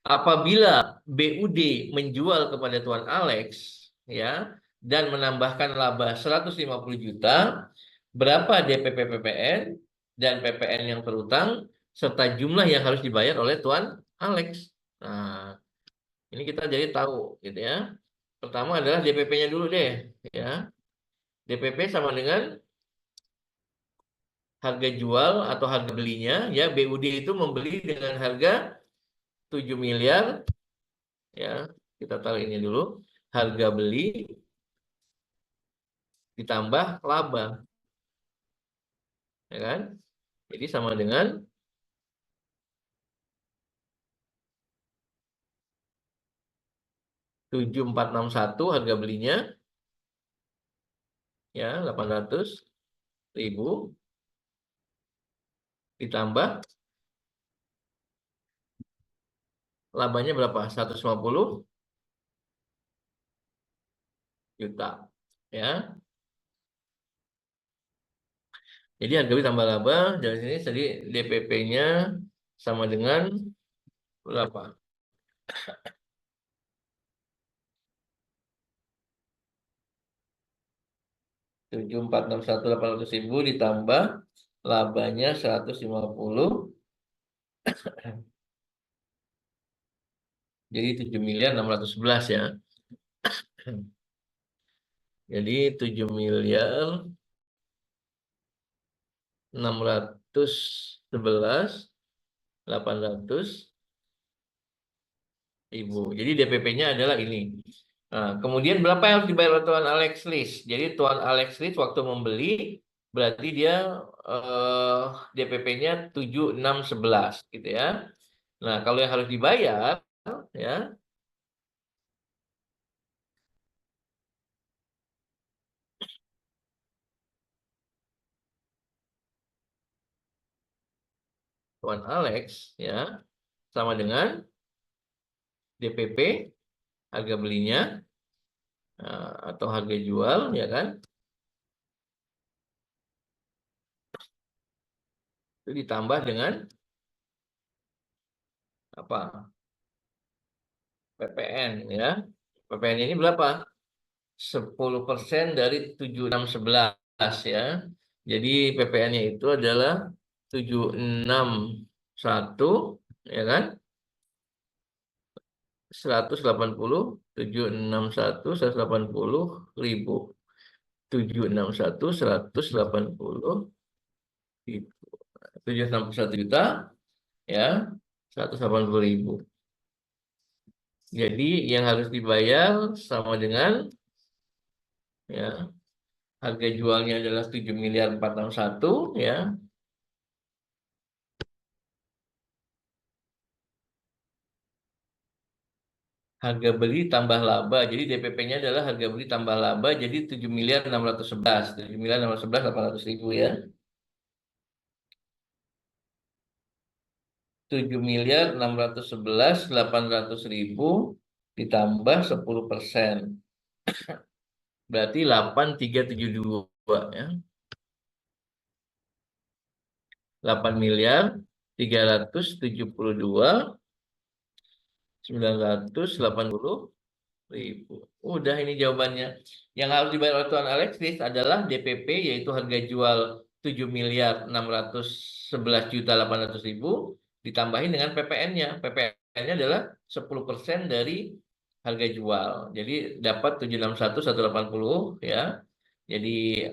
apabila BUD menjual kepada Tuan Alex ya dan menambahkan laba 150 juta, berapa DPP PPN dan PPN yang terutang serta jumlah yang harus dibayar oleh Tuan Alex. Nah, ini kita jadi tahu gitu ya. Pertama adalah DPP-nya dulu deh ya. DPP sama dengan harga jual atau harga belinya ya. BUD itu membeli dengan harga 7 miliar ya. Kita tahu ini dulu. Harga beli ditambah laba. Ya kan? Jadi sama dengan 7.461 harga belinya ya 800.000 ditambah labanya berapa? 150 juta ya. Jadi harga beli tambah laba dari sini tadi DPP-nya sama dengan berapa? 7.461.800.000 ditambah labanya 150, jadi 7.611 ya. Jadi 7.611.800.000. Jadi DPP-nya adalah ini. Nah, kemudian berapa yang harus dibayar oleh Tuan Alex List? Jadi Tuan Alex List waktu membeli berarti dia DPP-nya 7.611 gitu ya. Nah, kalau yang harus dibayar ya Tuan Alex ya sama dengan DPP harga belinya atau harga jual ya kan. Itu ditambah dengan apa? PPN ya. PPN ini berapa? 10% dari 7.611 ya. Jadi PPN-nya itu adalah 761 ya kan? 180.761.180.000. 761 juta ya 180.000. Jadi yang harus dibayar sama dengan ya harga jualnya adalah 7.461 ya. Harga beli tambah laba. Jadi DPP-nya adalah harga beli tambah laba. Jadi 7.611. 7.611.800.000 ya. 7.611.800.000 ditambah 10%. Berarti 8.372 ya. 8.372.980.000. Udah ini jawabannya. Yang harus dibayar oleh Tuan Alexis adalah DPP yaitu harga jual 7.611.800.000 ditambahin dengan PPN-nya. PPN-nya adalah 10% dari harga jual. Jadi dapat 761.180 ya. Jadi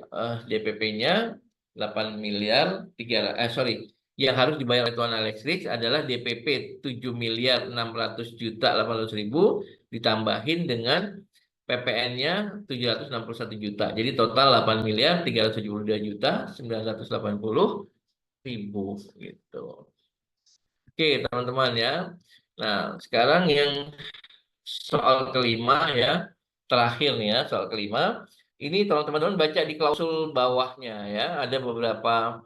DPP-nya 8.300.000 yang harus dibayar oleh Tuan Alex Rich adalah DPP 7.600.800.000 ditambahin dengan PPN-nya 761 juta. Jadi total 8.372.980.000 gitu. Oke, teman-teman ya. Nah, sekarang yang soal kelima ya. Terakhir nih ya, soal kelima. Ini teman-teman baca di klausul bawahnya ya, ada beberapa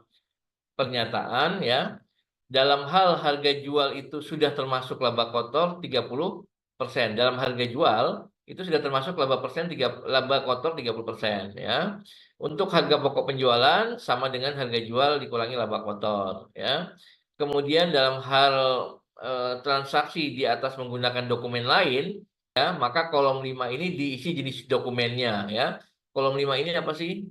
pernyataan ya. Dalam hal harga jual itu sudah termasuk laba kotor 30%. Dalam harga jual itu sudah termasuk laba kotor 30% ya. Untuk harga pokok penjualan sama dengan harga jual dikurangi laba kotor ya. Kemudian dalam hal transaksi di atas menggunakan dokumen lain ya, maka kolom 5 ini diisi jenis dokumennya ya. Kolom 5 ini apa sih?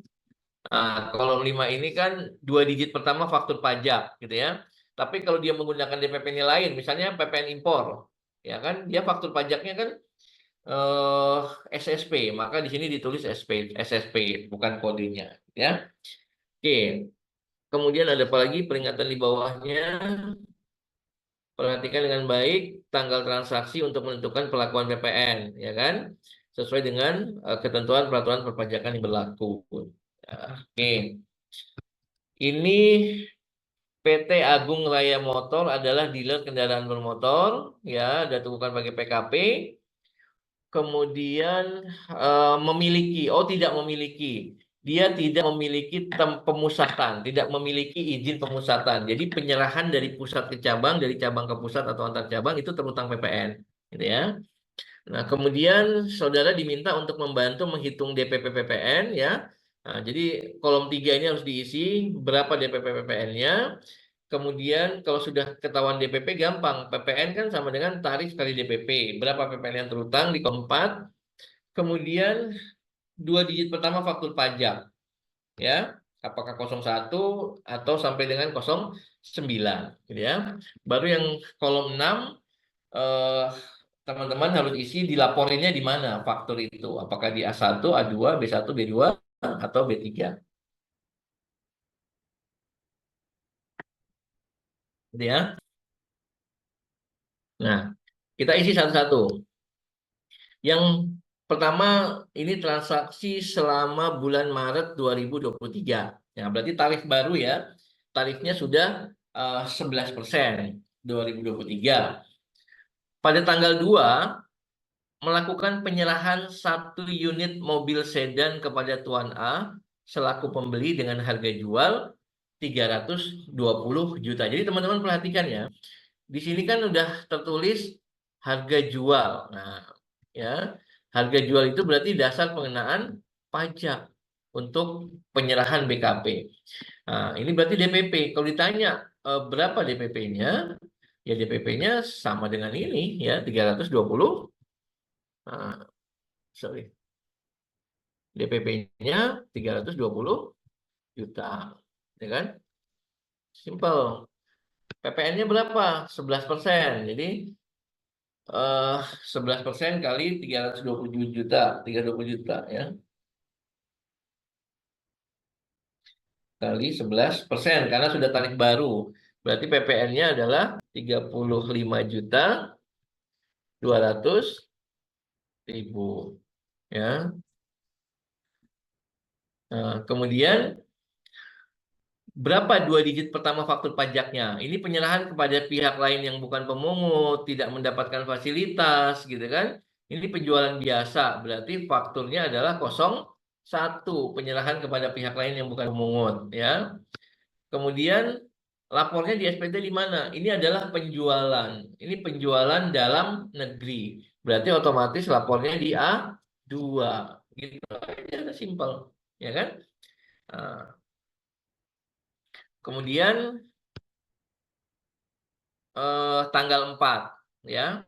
Nah, kolom 5 ini kan 2 digit pertama faktur pajak gitu ya. Tapi kalau dia menggunakan DPP-nya lain, misalnya PPN impor, ya kan, dia faktur pajaknya kan eh SSP, maka di sini ditulis SSP, bukan kodenya ya. Oke. Kemudian ada apa lagi peringatan di bawahnya? Perhatikan dengan baik tanggal transaksi untuk menentukan pelakuan PPN, ya kan? Sesuai dengan ketentuan peraturan perpajakan yang berlaku. Ya, oke. Ini PT Agung Raya Motor adalah dealer kendaraan bermotor, ya, dan bukan pakai PKP. Kemudian tidak memiliki. Dia tidak memiliki pemusatan, tidak memiliki izin pemusatan. Jadi penyerahan dari pusat ke cabang, dari cabang ke pusat atau antar cabang itu terutang PPN, gitu ya. Nah, kemudian saudara diminta untuk membantu menghitung DPP PPN ya. Nah, jadi kolom 3 ini harus diisi berapa DPP PPN-nya. Kemudian kalau sudah ketahuan DPP gampang, PPN kan sama dengan tarif kali DPP. Berapa PPN yang terutang di kolom 4. Kemudian 2 digit pertama faktur pajak ya. Apakah 01 atau sampai dengan 09 gitu ya. Baru yang kolom 6 eh, teman-teman harus isi dilaporinnya di mana faktur itu. Apakah di A1, A2, B1, B2 atau B3. Gitu ya. Nah, kita isi satu-satu. Yang pertama ini transaksi selama bulan Maret 2023. Ya, berarti tarif baru ya. Tarifnya sudah 11% 2023. Pada tanggal 2 melakukan penyerahan 1 unit mobil sedan kepada Tuan A selaku pembeli dengan harga jual 320 juta. Jadi teman-teman perhatikan ya. Di sini kan udah tertulis harga jual. Nah, ya. Harga jual itu berarti dasar pengenaan pajak untuk penyerahan BKP. Nah, ini berarti DPP. Kalau ditanya berapa DPP-nya? Ya DPP-nya sama dengan ini ya 320. Nah, sorry. DPP-nya 320 juta. Ya kan? Simple. PPN-nya berapa? 11%. Jadi 11% kali 320 juta, 320 juta ya. Kali 11% karena sudah tarif baru. Berarti PPN-nya adalah 35.200.000 ya. Nah, kemudian berapa 2 digit pertama faktur pajaknya? Ini penyerahan kepada pihak lain yang bukan pemungut, tidak mendapatkan fasilitas, gitu kan? Ini penjualan biasa, berarti fakturnya adalah 01, penyerahan kepada pihak lain yang bukan pemungut, ya. Kemudian lapornya di SPT di mana? Ini adalah penjualan. Ini penjualan dalam negeri. Berarti otomatis lapornya di A2. Gitu aja, simpel, ya kan? Nah, kemudian tanggal 4 ya.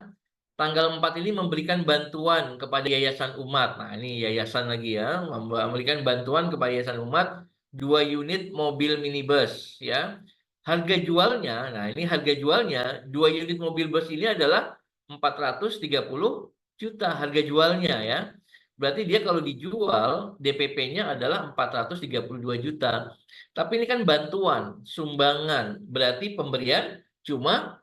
Tanggal 4 ini memberikan bantuan kepada Yayasan Umat. Nah, ini yayasan lagi ya, memberikan bantuan kepada Yayasan Umat 2 unit mobil minibus ya. Harga jualnya, nah ini harga jualnya 2 unit mobil bus ini adalah 430 juta harga jualnya ya. Berarti dia kalau dijual DPP-nya adalah 432 juta. Tapi ini kan bantuan, sumbangan, berarti pemberian cuma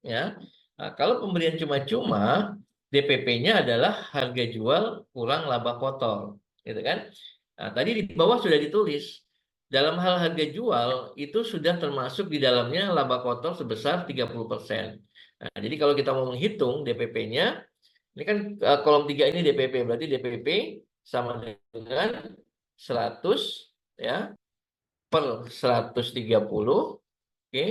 ya. Nah, kalau pemberian cuma-cuma, DPP-nya adalah harga jual kurang laba kotor, gitu kan? Nah, tadi di bawah sudah ditulis dalam hal harga jual itu sudah termasuk di dalamnya laba kotor sebesar 30%. Nah, jadi kalau kita mau menghitung DPP-nya, ini kan kolom 3 ini DPP, berarti DPP sama dengan 100 ya per 130, oke.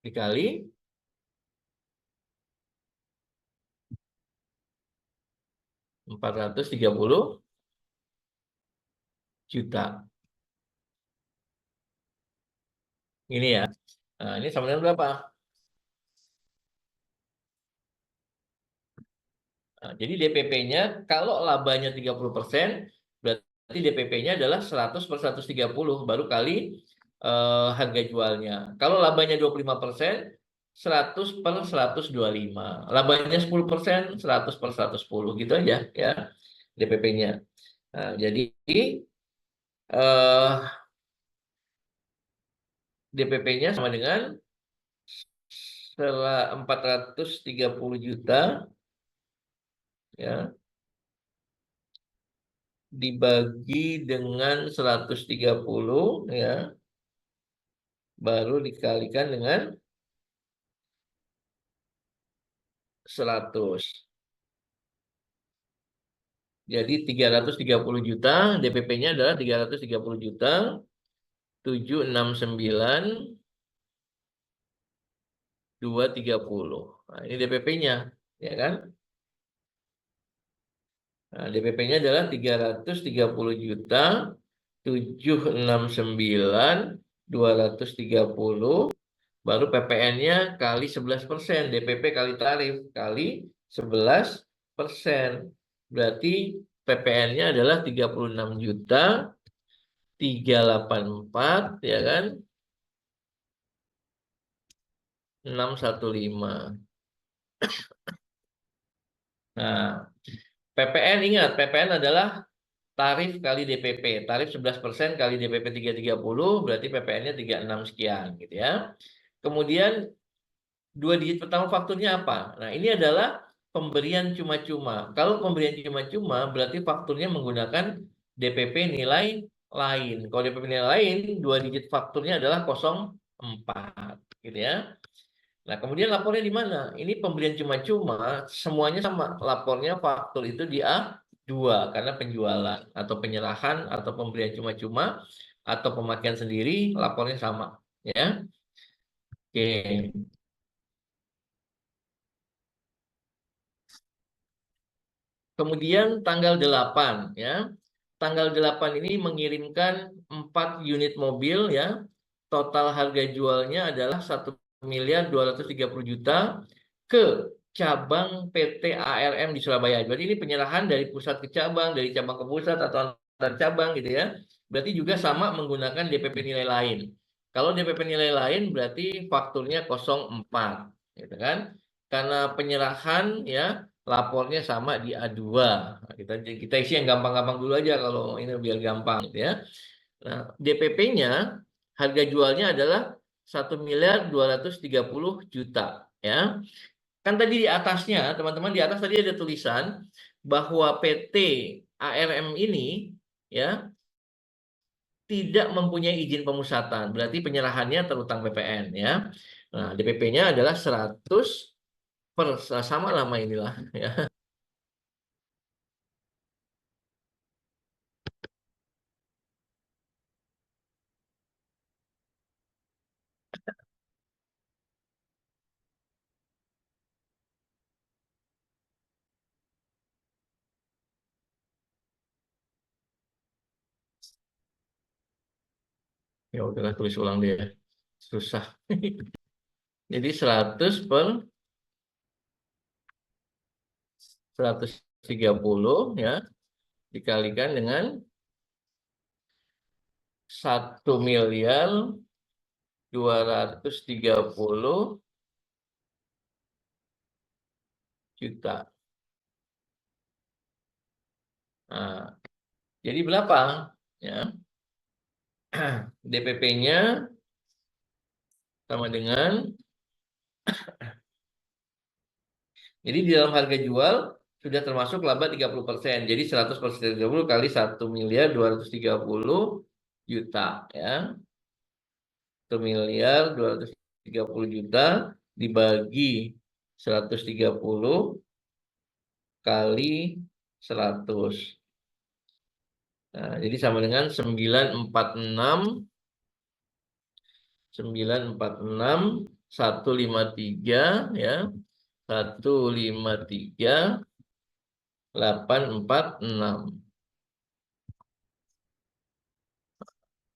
dikali 430 juta. Ini ya. Nah, ini sama dengan berapa? Nah, jadi DPP-nya kalau labanya 30%, berarti DPP-nya adalah 100 per 130, baru kali harga jualnya. Kalau labanya 25%, 100 per 125. Labanya 10%, 100 per 110. Gitu aja ya DPP-nya. Nah, jadi eh, DPP-nya sama dengan 430 juta ya dibagi dengan 130 ya, baru dikalikan dengan 100. Jadi 330 juta, DPP-nya adalah 330 juta 769 230. Nah, ini DPP-nya ya kan? Nah, DPP-nya adalah 330 juta 769 230, baru PPN-nya kali 11%, DPP kali tarif kali 11%. Berarti PPN-nya adalah 36 juta 384 ya kan? 615. Nah, PPN, ingat, PPN adalah tarif kali DPP. Tarif 11% kali DPP 330 berarti PPN-nya 36 sekian gitu ya. Kemudian 2 digit pertama fakturnya apa? Nah, ini adalah pemberian cuma-cuma. Kalau pemberian cuma-cuma berarti fakturnya menggunakan DPP nilai lain. Kalau DPP nilai lain, 2 digit fakturnya adalah 04 gitu ya. Nah, kemudian lapornya di mana? Ini pemberian cuma-cuma, semuanya sama. Lapornya faktur itu di A2 karena penjualan atau penyerahan atau pemberian cuma-cuma atau pemakaian sendiri, lapornya sama ya. Oke. Kemudian tanggal 8 ya. Tanggal 8 ini mengirimkan 4 unit mobil ya. Total harga jualnya adalah 1.230 juta ke cabang PT ARM di Surabaya. Berarti ini penyerahan dari pusat ke cabang, dari cabang ke pusat atau antar cabang gitu ya. Berarti juga sama menggunakan DPP nilai lain. Kalau DPP nilai lain berarti fakturnya 04 gitu kan. Karena penyerahan ya lapornya sama di A2. Nah, kita isi yang gampang-gampang dulu aja kalau ini biar gampang gitu ya. Nah, DPP-nya harga jualnya adalah 1.230 juta ya. Kan tadi di atasnya, teman-teman, di atas tadi ada tulisan bahwa PT ARM ini ya tidak mempunyai izin pemusatan. Berarti penyerahannya terutang PPN ya. Nah, DPP-nya adalah 100 per sama lama inilah ya. Ya udahlah tulis ulang deh. Susah. Jadi 100 per 130 ya dikalikan dengan 1.230 juta. Nah, jadi berapa? Ya, DPP-nya sama dengan, jadi di dalam harga jual sudah termasuk laba 30%. Jadi 100 per 130 kali 1.230 juta ya. 1.230 juta dibagi 130 kali 100. Nah, jadi sama dengan 946 153 ya. 153.846.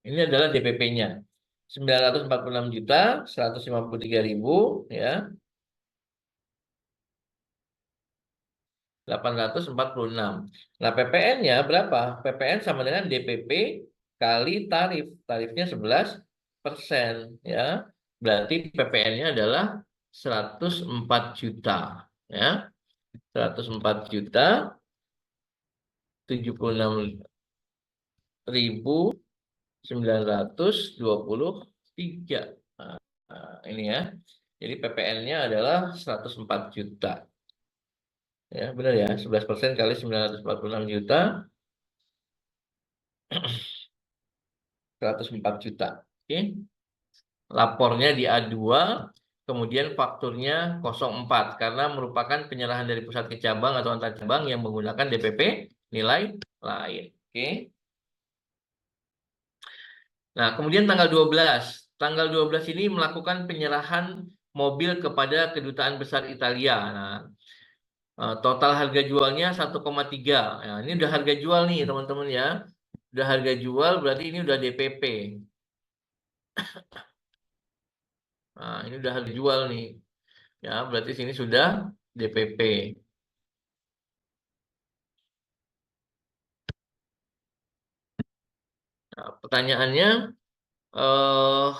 Ini adalah DPP-nya. 946.153.000 ya. 846. Nah, PPN-nya berapa? PPN sama dengan DPP kali tarif. Tarifnya 11% ya. Berarti PPN-nya adalah 104 juta ya. 104.076.923. Nah, ini ya. Jadi PPN-nya adalah 104 juta. Ya, benar ya. 11% kali 946 juta, 104 juta. Oke. Lapornya di A2, kemudian fakturnya 04 karena merupakan penyerahan dari pusat ke cabang atau antar cabang yang menggunakan DPP nilai lain. Oke. Nah, kemudian tanggal 12. Tanggal 12 ini melakukan penyerahan mobil kepada Kedutaan Besar Italia. Nah, total harga jualnya 1,3. Nah, ini udah harga jual nih, teman-teman ya. Udah harga jual berarti ini udah DPP. Nah, ini udah harga jual nih. Ya, berarti sini sudah DPP. Nah, pertanyaannya eh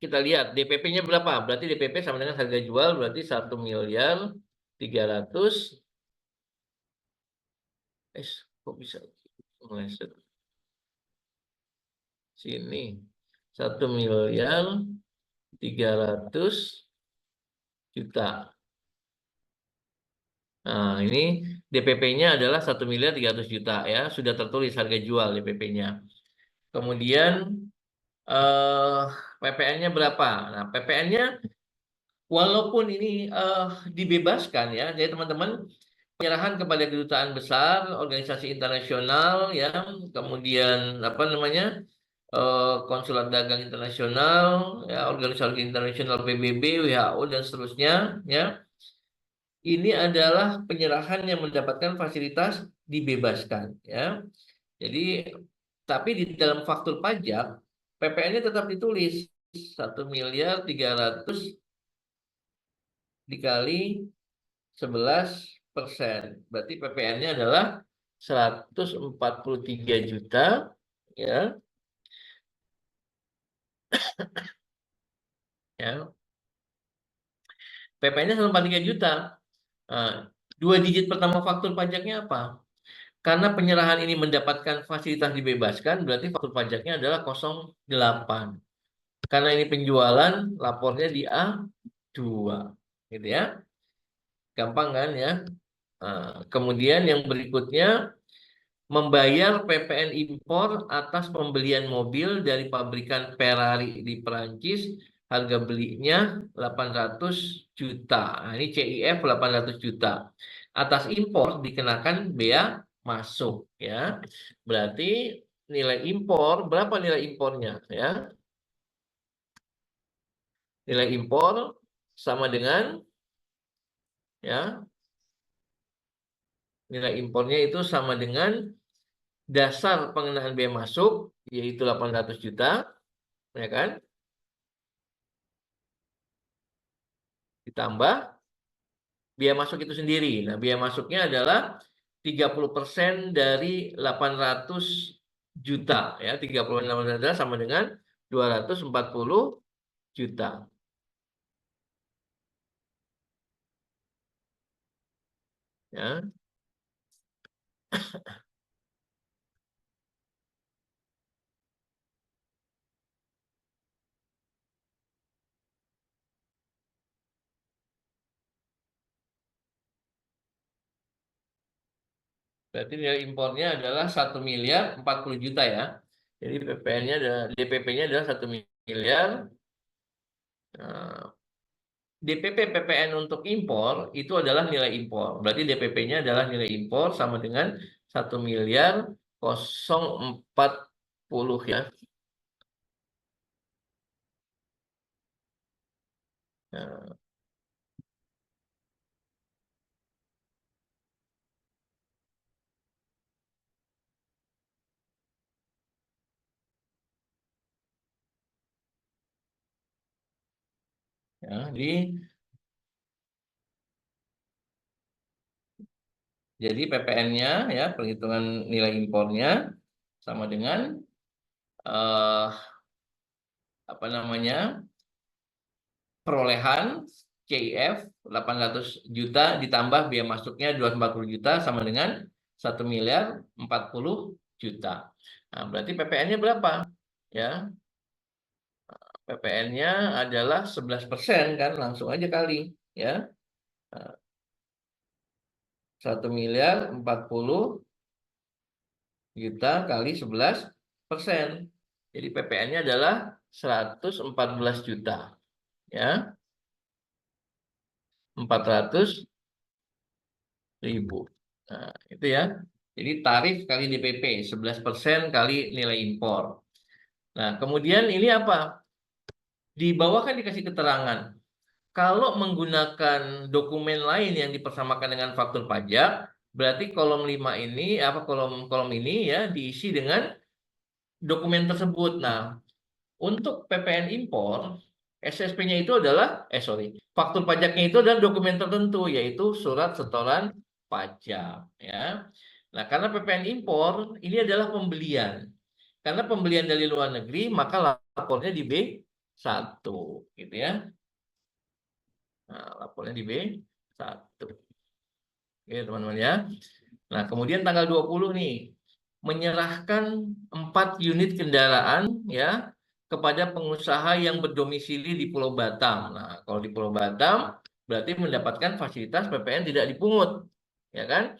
kita lihat DPP-nya berapa? Berarti DPP sama dengan harga jual berarti 1.300.000. Kok bisa meleset sini? 1.300.000.000. Nah, ini DPP-nya adalah 1.300.000.000 ya, sudah tertulis harga jual DPP-nya. Kemudian PPN-nya berapa? Nah, PPN-nya walaupun ini dibebaskan ya, jadi teman-teman penyerahan kepada kedutaan besar, organisasi internasional ya, kemudian apa namanya? Konsulat dagang internasional ya, organisasi internasional PBB, WHO dan seterusnya ya. Ini adalah penyerahan yang mendapatkan fasilitas dibebaskan ya. Jadi tapi di dalam faktur pajak PPN-nya tetap ditulis 1.300.000 dikali 11%. Berarti PPN-nya adalah 143 juta ya. Ya. PPN-nya 143 juta. Nah, 2 digit pertama faktur pajaknya apa? Karena penyerahan ini mendapatkan fasilitas dibebaskan, berarti faktur pajaknya adalah 08. Karena ini penjualan, lapornya di A2. Gitu ya. Gampang kan ya? Nah, kemudian yang berikutnya, membayar PPN impor atas pembelian mobil dari pabrikan Ferrari di Perancis, harga belinya 800 juta. Nah, ini CIF 800 juta. Atas impor dikenakan bea masuk ya. Berarti nilai impor, berapa nilai impornya ya? Nilai impor sama dengan ya. Nilai impornya itu sama dengan dasar pengenaan bea masuk yaitu 800 juta ya kan? Ditambah biaya masuk itu sendiri. Nah, biaya masuknya adalah 30% dari 800 juta ya. 30% juta sama dengan 240 juta. Ya. Berarti nilai impornya adalah 1.040 juta ya. Jadi PPN-nya adalah DPP-nya adalah 1 miliar. Nah, DPP PPN untuk impor itu adalah nilai impor. Berarti DPP-nya adalah nilai impor sama dengan 1.040 ya. Nah, ya, jadi PPN-nya ya, perhitungan nilai impornya sama dengan apa namanya, perolehan CIF 800 juta ditambah biaya masuknya 240 juta sama dengan 1.040.000.000. Nah, berarti PPN-nya berapa? Ya, PPN-nya adalah 11% kan, langsung aja kali ya. 1.040.000.000 kali 11%. Jadi PPN-nya adalah 114 juta ya. 400.000. Nah, itu ya. Jadi tarif kali DPP 11% kali nilai impor. Nah, kemudian ini apa? Di bawah kan dikasih keterangan. Kalau menggunakan dokumen lain yang dipersamakan dengan faktur pajak, berarti kolom 5 ini kolom ini ya diisi dengan dokumen tersebut. Nah, untuk PPN impor, SSP-nya itu adalah faktur pajaknya itu adalah dokumen tertentu, yaitu surat setoran pajak ya. Nah, karena PPN impor ini adalah pembelian. Karena pembelian dari luar negeri, maka lapornya di B1 gitu ya. Nah, lapornya di B1. Oke, teman-teman ya. Nah, kemudian tanggal 20 nih, menyerahkan 4 unit kendaraan ya kepada pengusaha yang berdomisili di Pulau Batam. Nah, kalau di Pulau Batam berarti mendapatkan fasilitas PPN tidak dipungut, ya kan?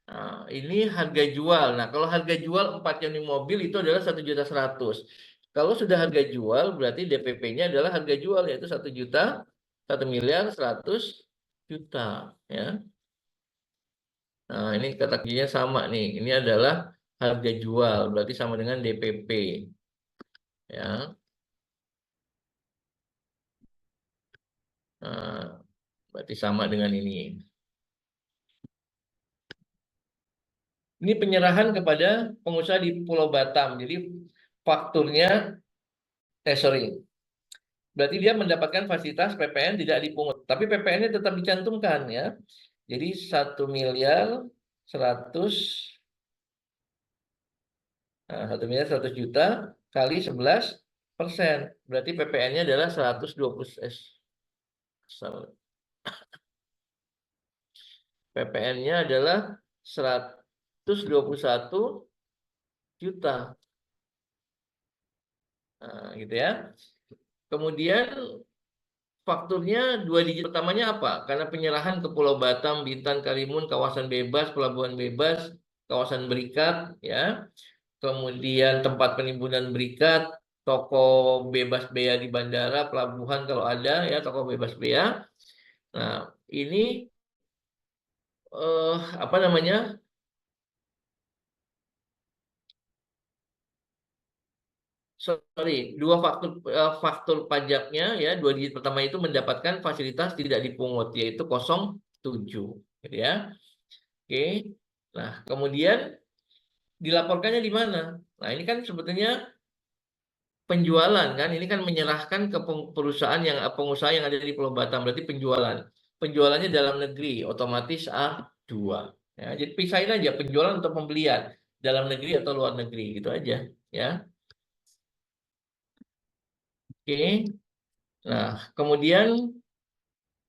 Nah, ini harga jual. Nah, kalau harga jual 4 unit mobil itu adalah 1.100.000. Kalau sudah harga jual berarti DPP-nya adalah harga jual, yaitu 1.100.000.000 ya. Nah, ini kata kuncinya sama nih. Ini adalah harga jual, berarti sama dengan DPP. Ya. Nah, berarti sama dengan ini. Ini penyerahan kepada pengusaha di Pulau Batam. Jadi fakturnya, sorry. Berarti dia mendapatkan fasilitas PPN tidak dipungut. Tapi PPN-nya tetap dicantumkan ya. Jadi 1.100.000.000, nah, 1.100.000.000 juta kali 11%. Berarti PPN-nya adalah 120. PPN-nya adalah 121 juta. Nah, gitu ya. Kemudian fakturnya 2 digit pertamanya apa? Karena penyerahan ke Pulau Batam, Bintan, Karimun, kawasan bebas, pelabuhan bebas, kawasan berikat, ya. Kemudian tempat penimbunan berikat, toko bebas bea di bandara, pelabuhan kalau ada, ya, toko bebas bea. Nah, ini apa namanya? Sorry, dua faktur pajaknya ya, 2 digit pertama itu mendapatkan fasilitas tidak dipungut, yaitu 07 gitu ya. Oke. Nah, kemudian dilaporkannya di mana? Nah, ini kan sebetulnya penjualan kan, ini kan menyerahkan ke perusahaan yang pengusaha yang ada di Pulau Batam, berarti penjualan. Penjualannya dalam negeri, otomatis A2. Ya, jadi pisahin aja penjualan atau pembelian, dalam negeri atau luar negeri gitu aja ya. Oke. Nah, kemudian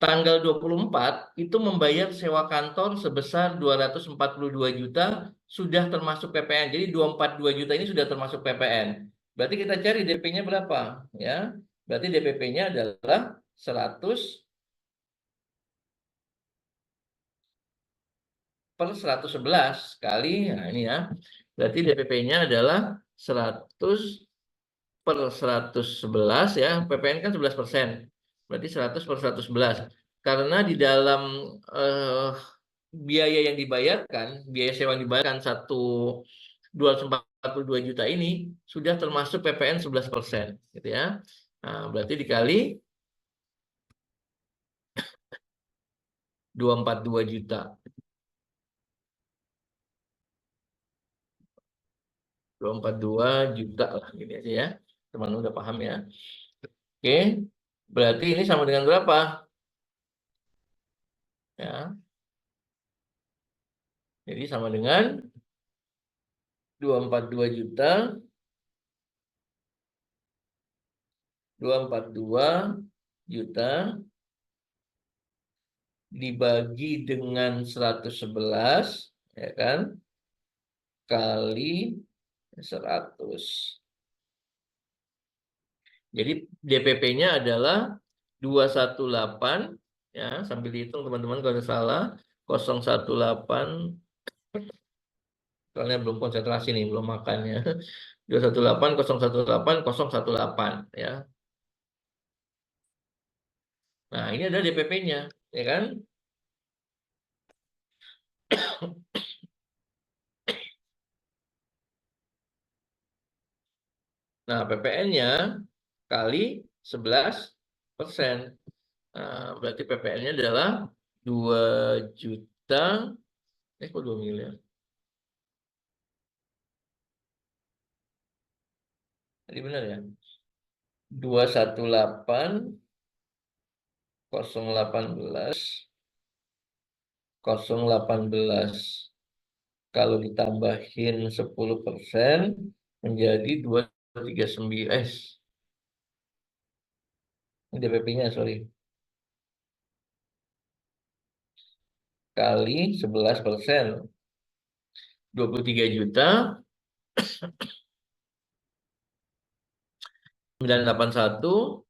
tanggal 24 itu membayar sewa kantor sebesar 242 juta sudah termasuk PPN. Jadi 242 juta ini sudah termasuk PPN. Berarti kita cari DP-nya berapa ya? Berarti DPP-nya adalah 100/111 kali, nah ini ya. Berarti DPP-nya adalah 100/111 ya. PPN kan 11%. Berarti 100/111. Karena di dalam biaya yang dibayarkan, biaya sewa yang dibayarkan 242 juta ini sudah termasuk PPN 11%, gitu ya. Nah, berarti dikali 242 juta. 242 juta lah, gini aja ya. Teman udah paham ya. Oke, berarti ini sama dengan berapa? Ya, jadi sama dengan 242 juta, 242 juta dibagi dengan 111, ya kan, kali 100. Jadi DPP-nya adalah 218, ya, sambil dihitung teman-teman kalau ada salah, 018, soalnya belum konsentrasi nih, belum makan ya. 218, 018, 018, ya. Nah, ini ada DPP-nya, ya kan? Nah, PPN-nya kali 11%. Nah, berarti PPN-nya adalah 2 juta, kok 2 miliar? Tadi benar ya? 218, 018, 018. Kalau ditambahin 10% menjadi 239. Ini DPP-nya, sorry. Kali 11%. 23 juta 981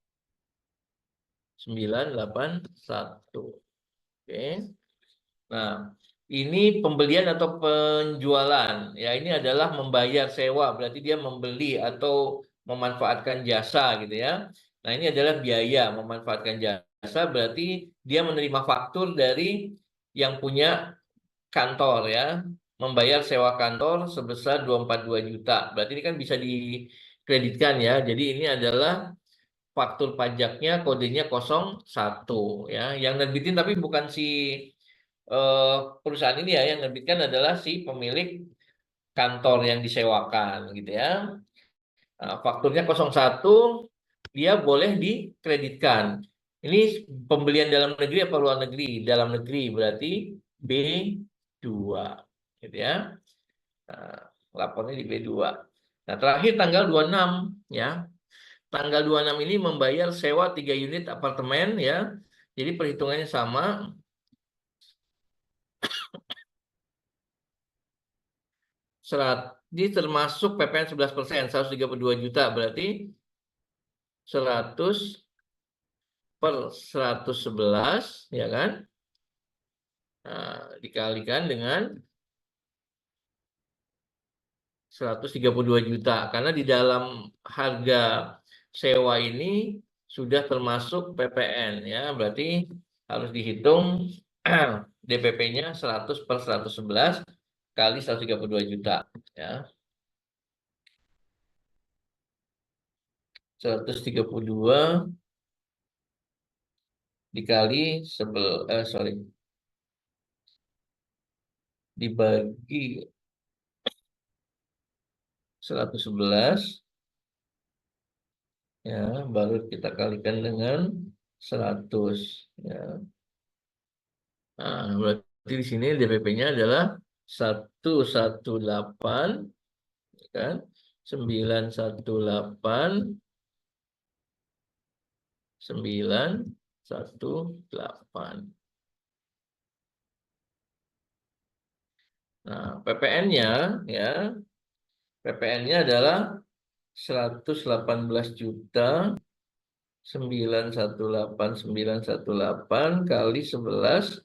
981. Oke. Nah, ini pembelian atau penjualan. Ya, ini adalah membayar sewa, berarti dia membeli atau memanfaatkan jasa gitu ya. Nah, ini adalah biaya memanfaatkan jasa, berarti dia menerima faktur dari yang punya kantor ya, membayar sewa kantor sebesar 242 juta. Berarti ini kan bisa dikreditkan ya. Jadi ini adalah faktur pajaknya, kodenya 01 ya. Yang nerbitin tapi bukan si perusahaan ini ya, yang nerbitkan adalah si pemilik kantor yang disewakan gitu ya. Nah, fakturnya 01, dia boleh dikreditkan. Ini pembelian dalam negeri apa luar negeri? Dalam negeri berarti B2 gitu ya. Nah, lapornya di B2. Nah, terakhir tanggal 26 ya. Tanggal 26 ini membayar sewa 3 unit apartemen ya. Jadi perhitungannya sama. Ini termasuk PPN 11%, 132 juta, berarti 100 per 111, ya kan? Nah, dikalikan dengan 132 juta, karena di dalam harga sewa ini sudah termasuk PPN, ya, berarti harus dihitung DPP-nya 100 per 111 kali 132 juta, ya. 132 dikali dibagi 111 ya, baru kita kalikan dengan 100 ya. Nah, berarti di sini DPP-nya adalah 118 kan, 918 918. Nah, PPN-nya ya, PPN-nya adalah 118 juta 918 kali 11%.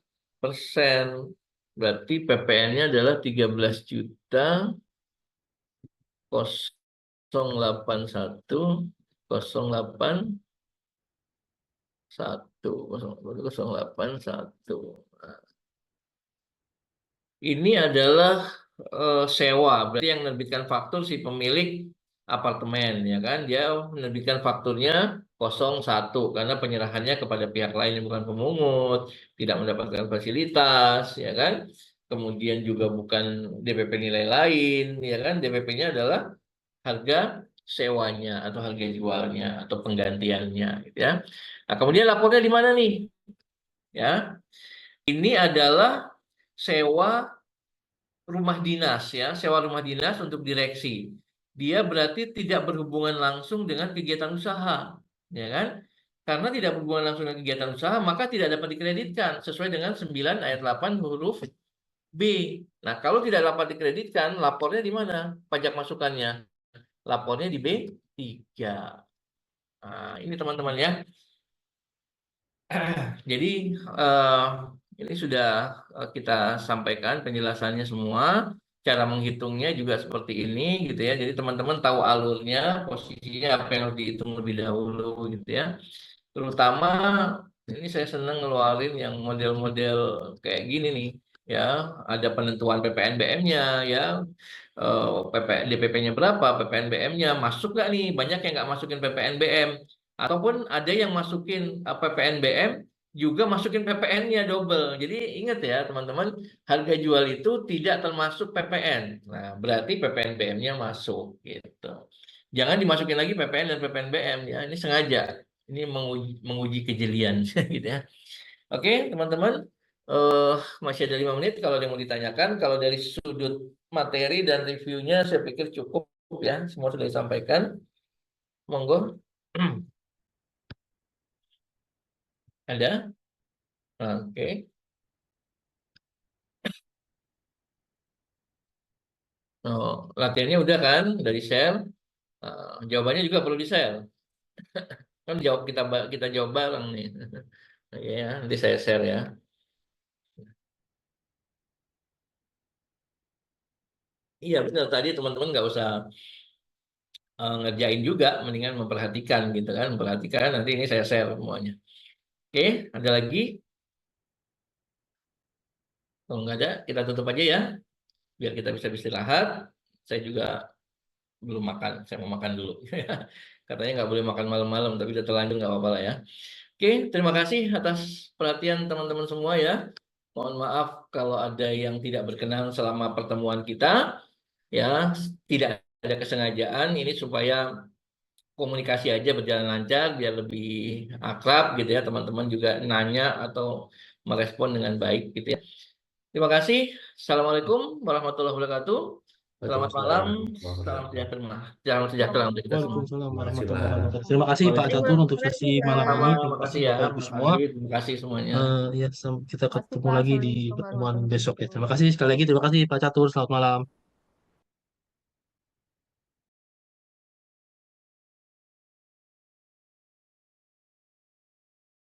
Berarti PPN-nya adalah 13 juta 081 081. Ini adalah sewa, berarti yang menerbitkan faktur si pemilik apartemen ya kan, dia menerbitkan fakturnya 01 karena penyerahannya kepada pihak lain yang bukan pemungut, tidak mendapatkan fasilitas, ya kan? Kemudian juga bukan DPP nilai lain, ya kan? DPP-nya adalah harga sewanya atau harga jualnya atau penggantiannya, gitu ya. Nah, kemudian lapornya di mana nih? Ya, ini adalah sewa rumah dinas ya, sewa rumah dinas untuk direksi. Dia berarti tidak berhubungan langsung dengan kegiatan usaha, ya kan? Karena tidak berhubungan langsung dengan kegiatan usaha, maka tidak dapat dikreditkan sesuai dengan 9 ayat 8 huruf B. Nah, kalau tidak dapat dikreditkan, lapornya di mana? Pajak masukannya. Lapornya di B3. Nah, ini teman-teman ya. Jadi ini sudah kita sampaikan penjelasannya semua. Cara menghitungnya juga seperti ini gitu ya. Jadi teman-teman tahu alurnya, posisinya apa yang harus dihitung lebih dahulu gitu ya. Terutama ini saya senang ngeluarin yang model-model kayak gini nih ya. Ada penentuan PPNBM-nya ya. DPP-nya berapa, PPNBM-nya masuk nggak nih? Banyak yang nggak masukin PPNBM. Ataupun ada yang masukin PPNBM juga masukin PPN-nya double. Jadi ingat ya teman-teman, harga jual itu tidak termasuk PPN. Nah, berarti PPNBM-nya masuk gitu. Jangan dimasukin lagi PPN dan PPNBM ya. Ini sengaja. Ini menguji kejelian gitu ya. Oke, teman-teman. Masih ada 5 menit kalau ada yang mau ditanyakan. Kalau dari sudut materi dan reviewnya saya pikir cukup ya. Semua sudah disampaikan. Monggo. Ada? Oke. Oh, latihannya udah kan? Udah di-share. Jawabannya juga perlu di-share. Kan jawab kita jawab bareng nih. Ya, nanti saya share ya. Iya benar tadi teman-teman nggak usah ngerjain juga, mendingan memperhatikan gitu kan, memperhatikan nanti ini saya share semuanya. Oke, ada lagi? Kalau nggak ada, kita tutup aja ya, biar kita bisa istirahat. Saya juga belum makan, saya mau makan dulu. Katanya nggak boleh makan malam-malam, tapi udah terlanjur nggak apa-apa lah ya. Oke, terima kasih atas perhatian teman-teman semua ya. Mohon maaf kalau ada yang tidak berkenan selama pertemuan kita, ya, tidak ada kesengajaan ini supaya komunikasi aja berjalan lancar biar lebih akrab gitu ya, teman-teman juga nanya atau merespon dengan baik gitu ya. Terima kasih. Assalamualaikum warahmatullahi wabarakatuh. Selamat malam. Salam sejahtera. Salam sejahtera untuk kita semua. Waalaikumsalam warahmatullahi wabarakatuh. Terima kasih Pak Catur untuk sesi malam ini. Terima kasih ya, Bapak Ibu semua. terima kasih semuanya. Ya, kita ketemu lagi di pertemuan besok ya. Terima kasih sekali lagi. Terima kasih Pak Catur. Selamat malam.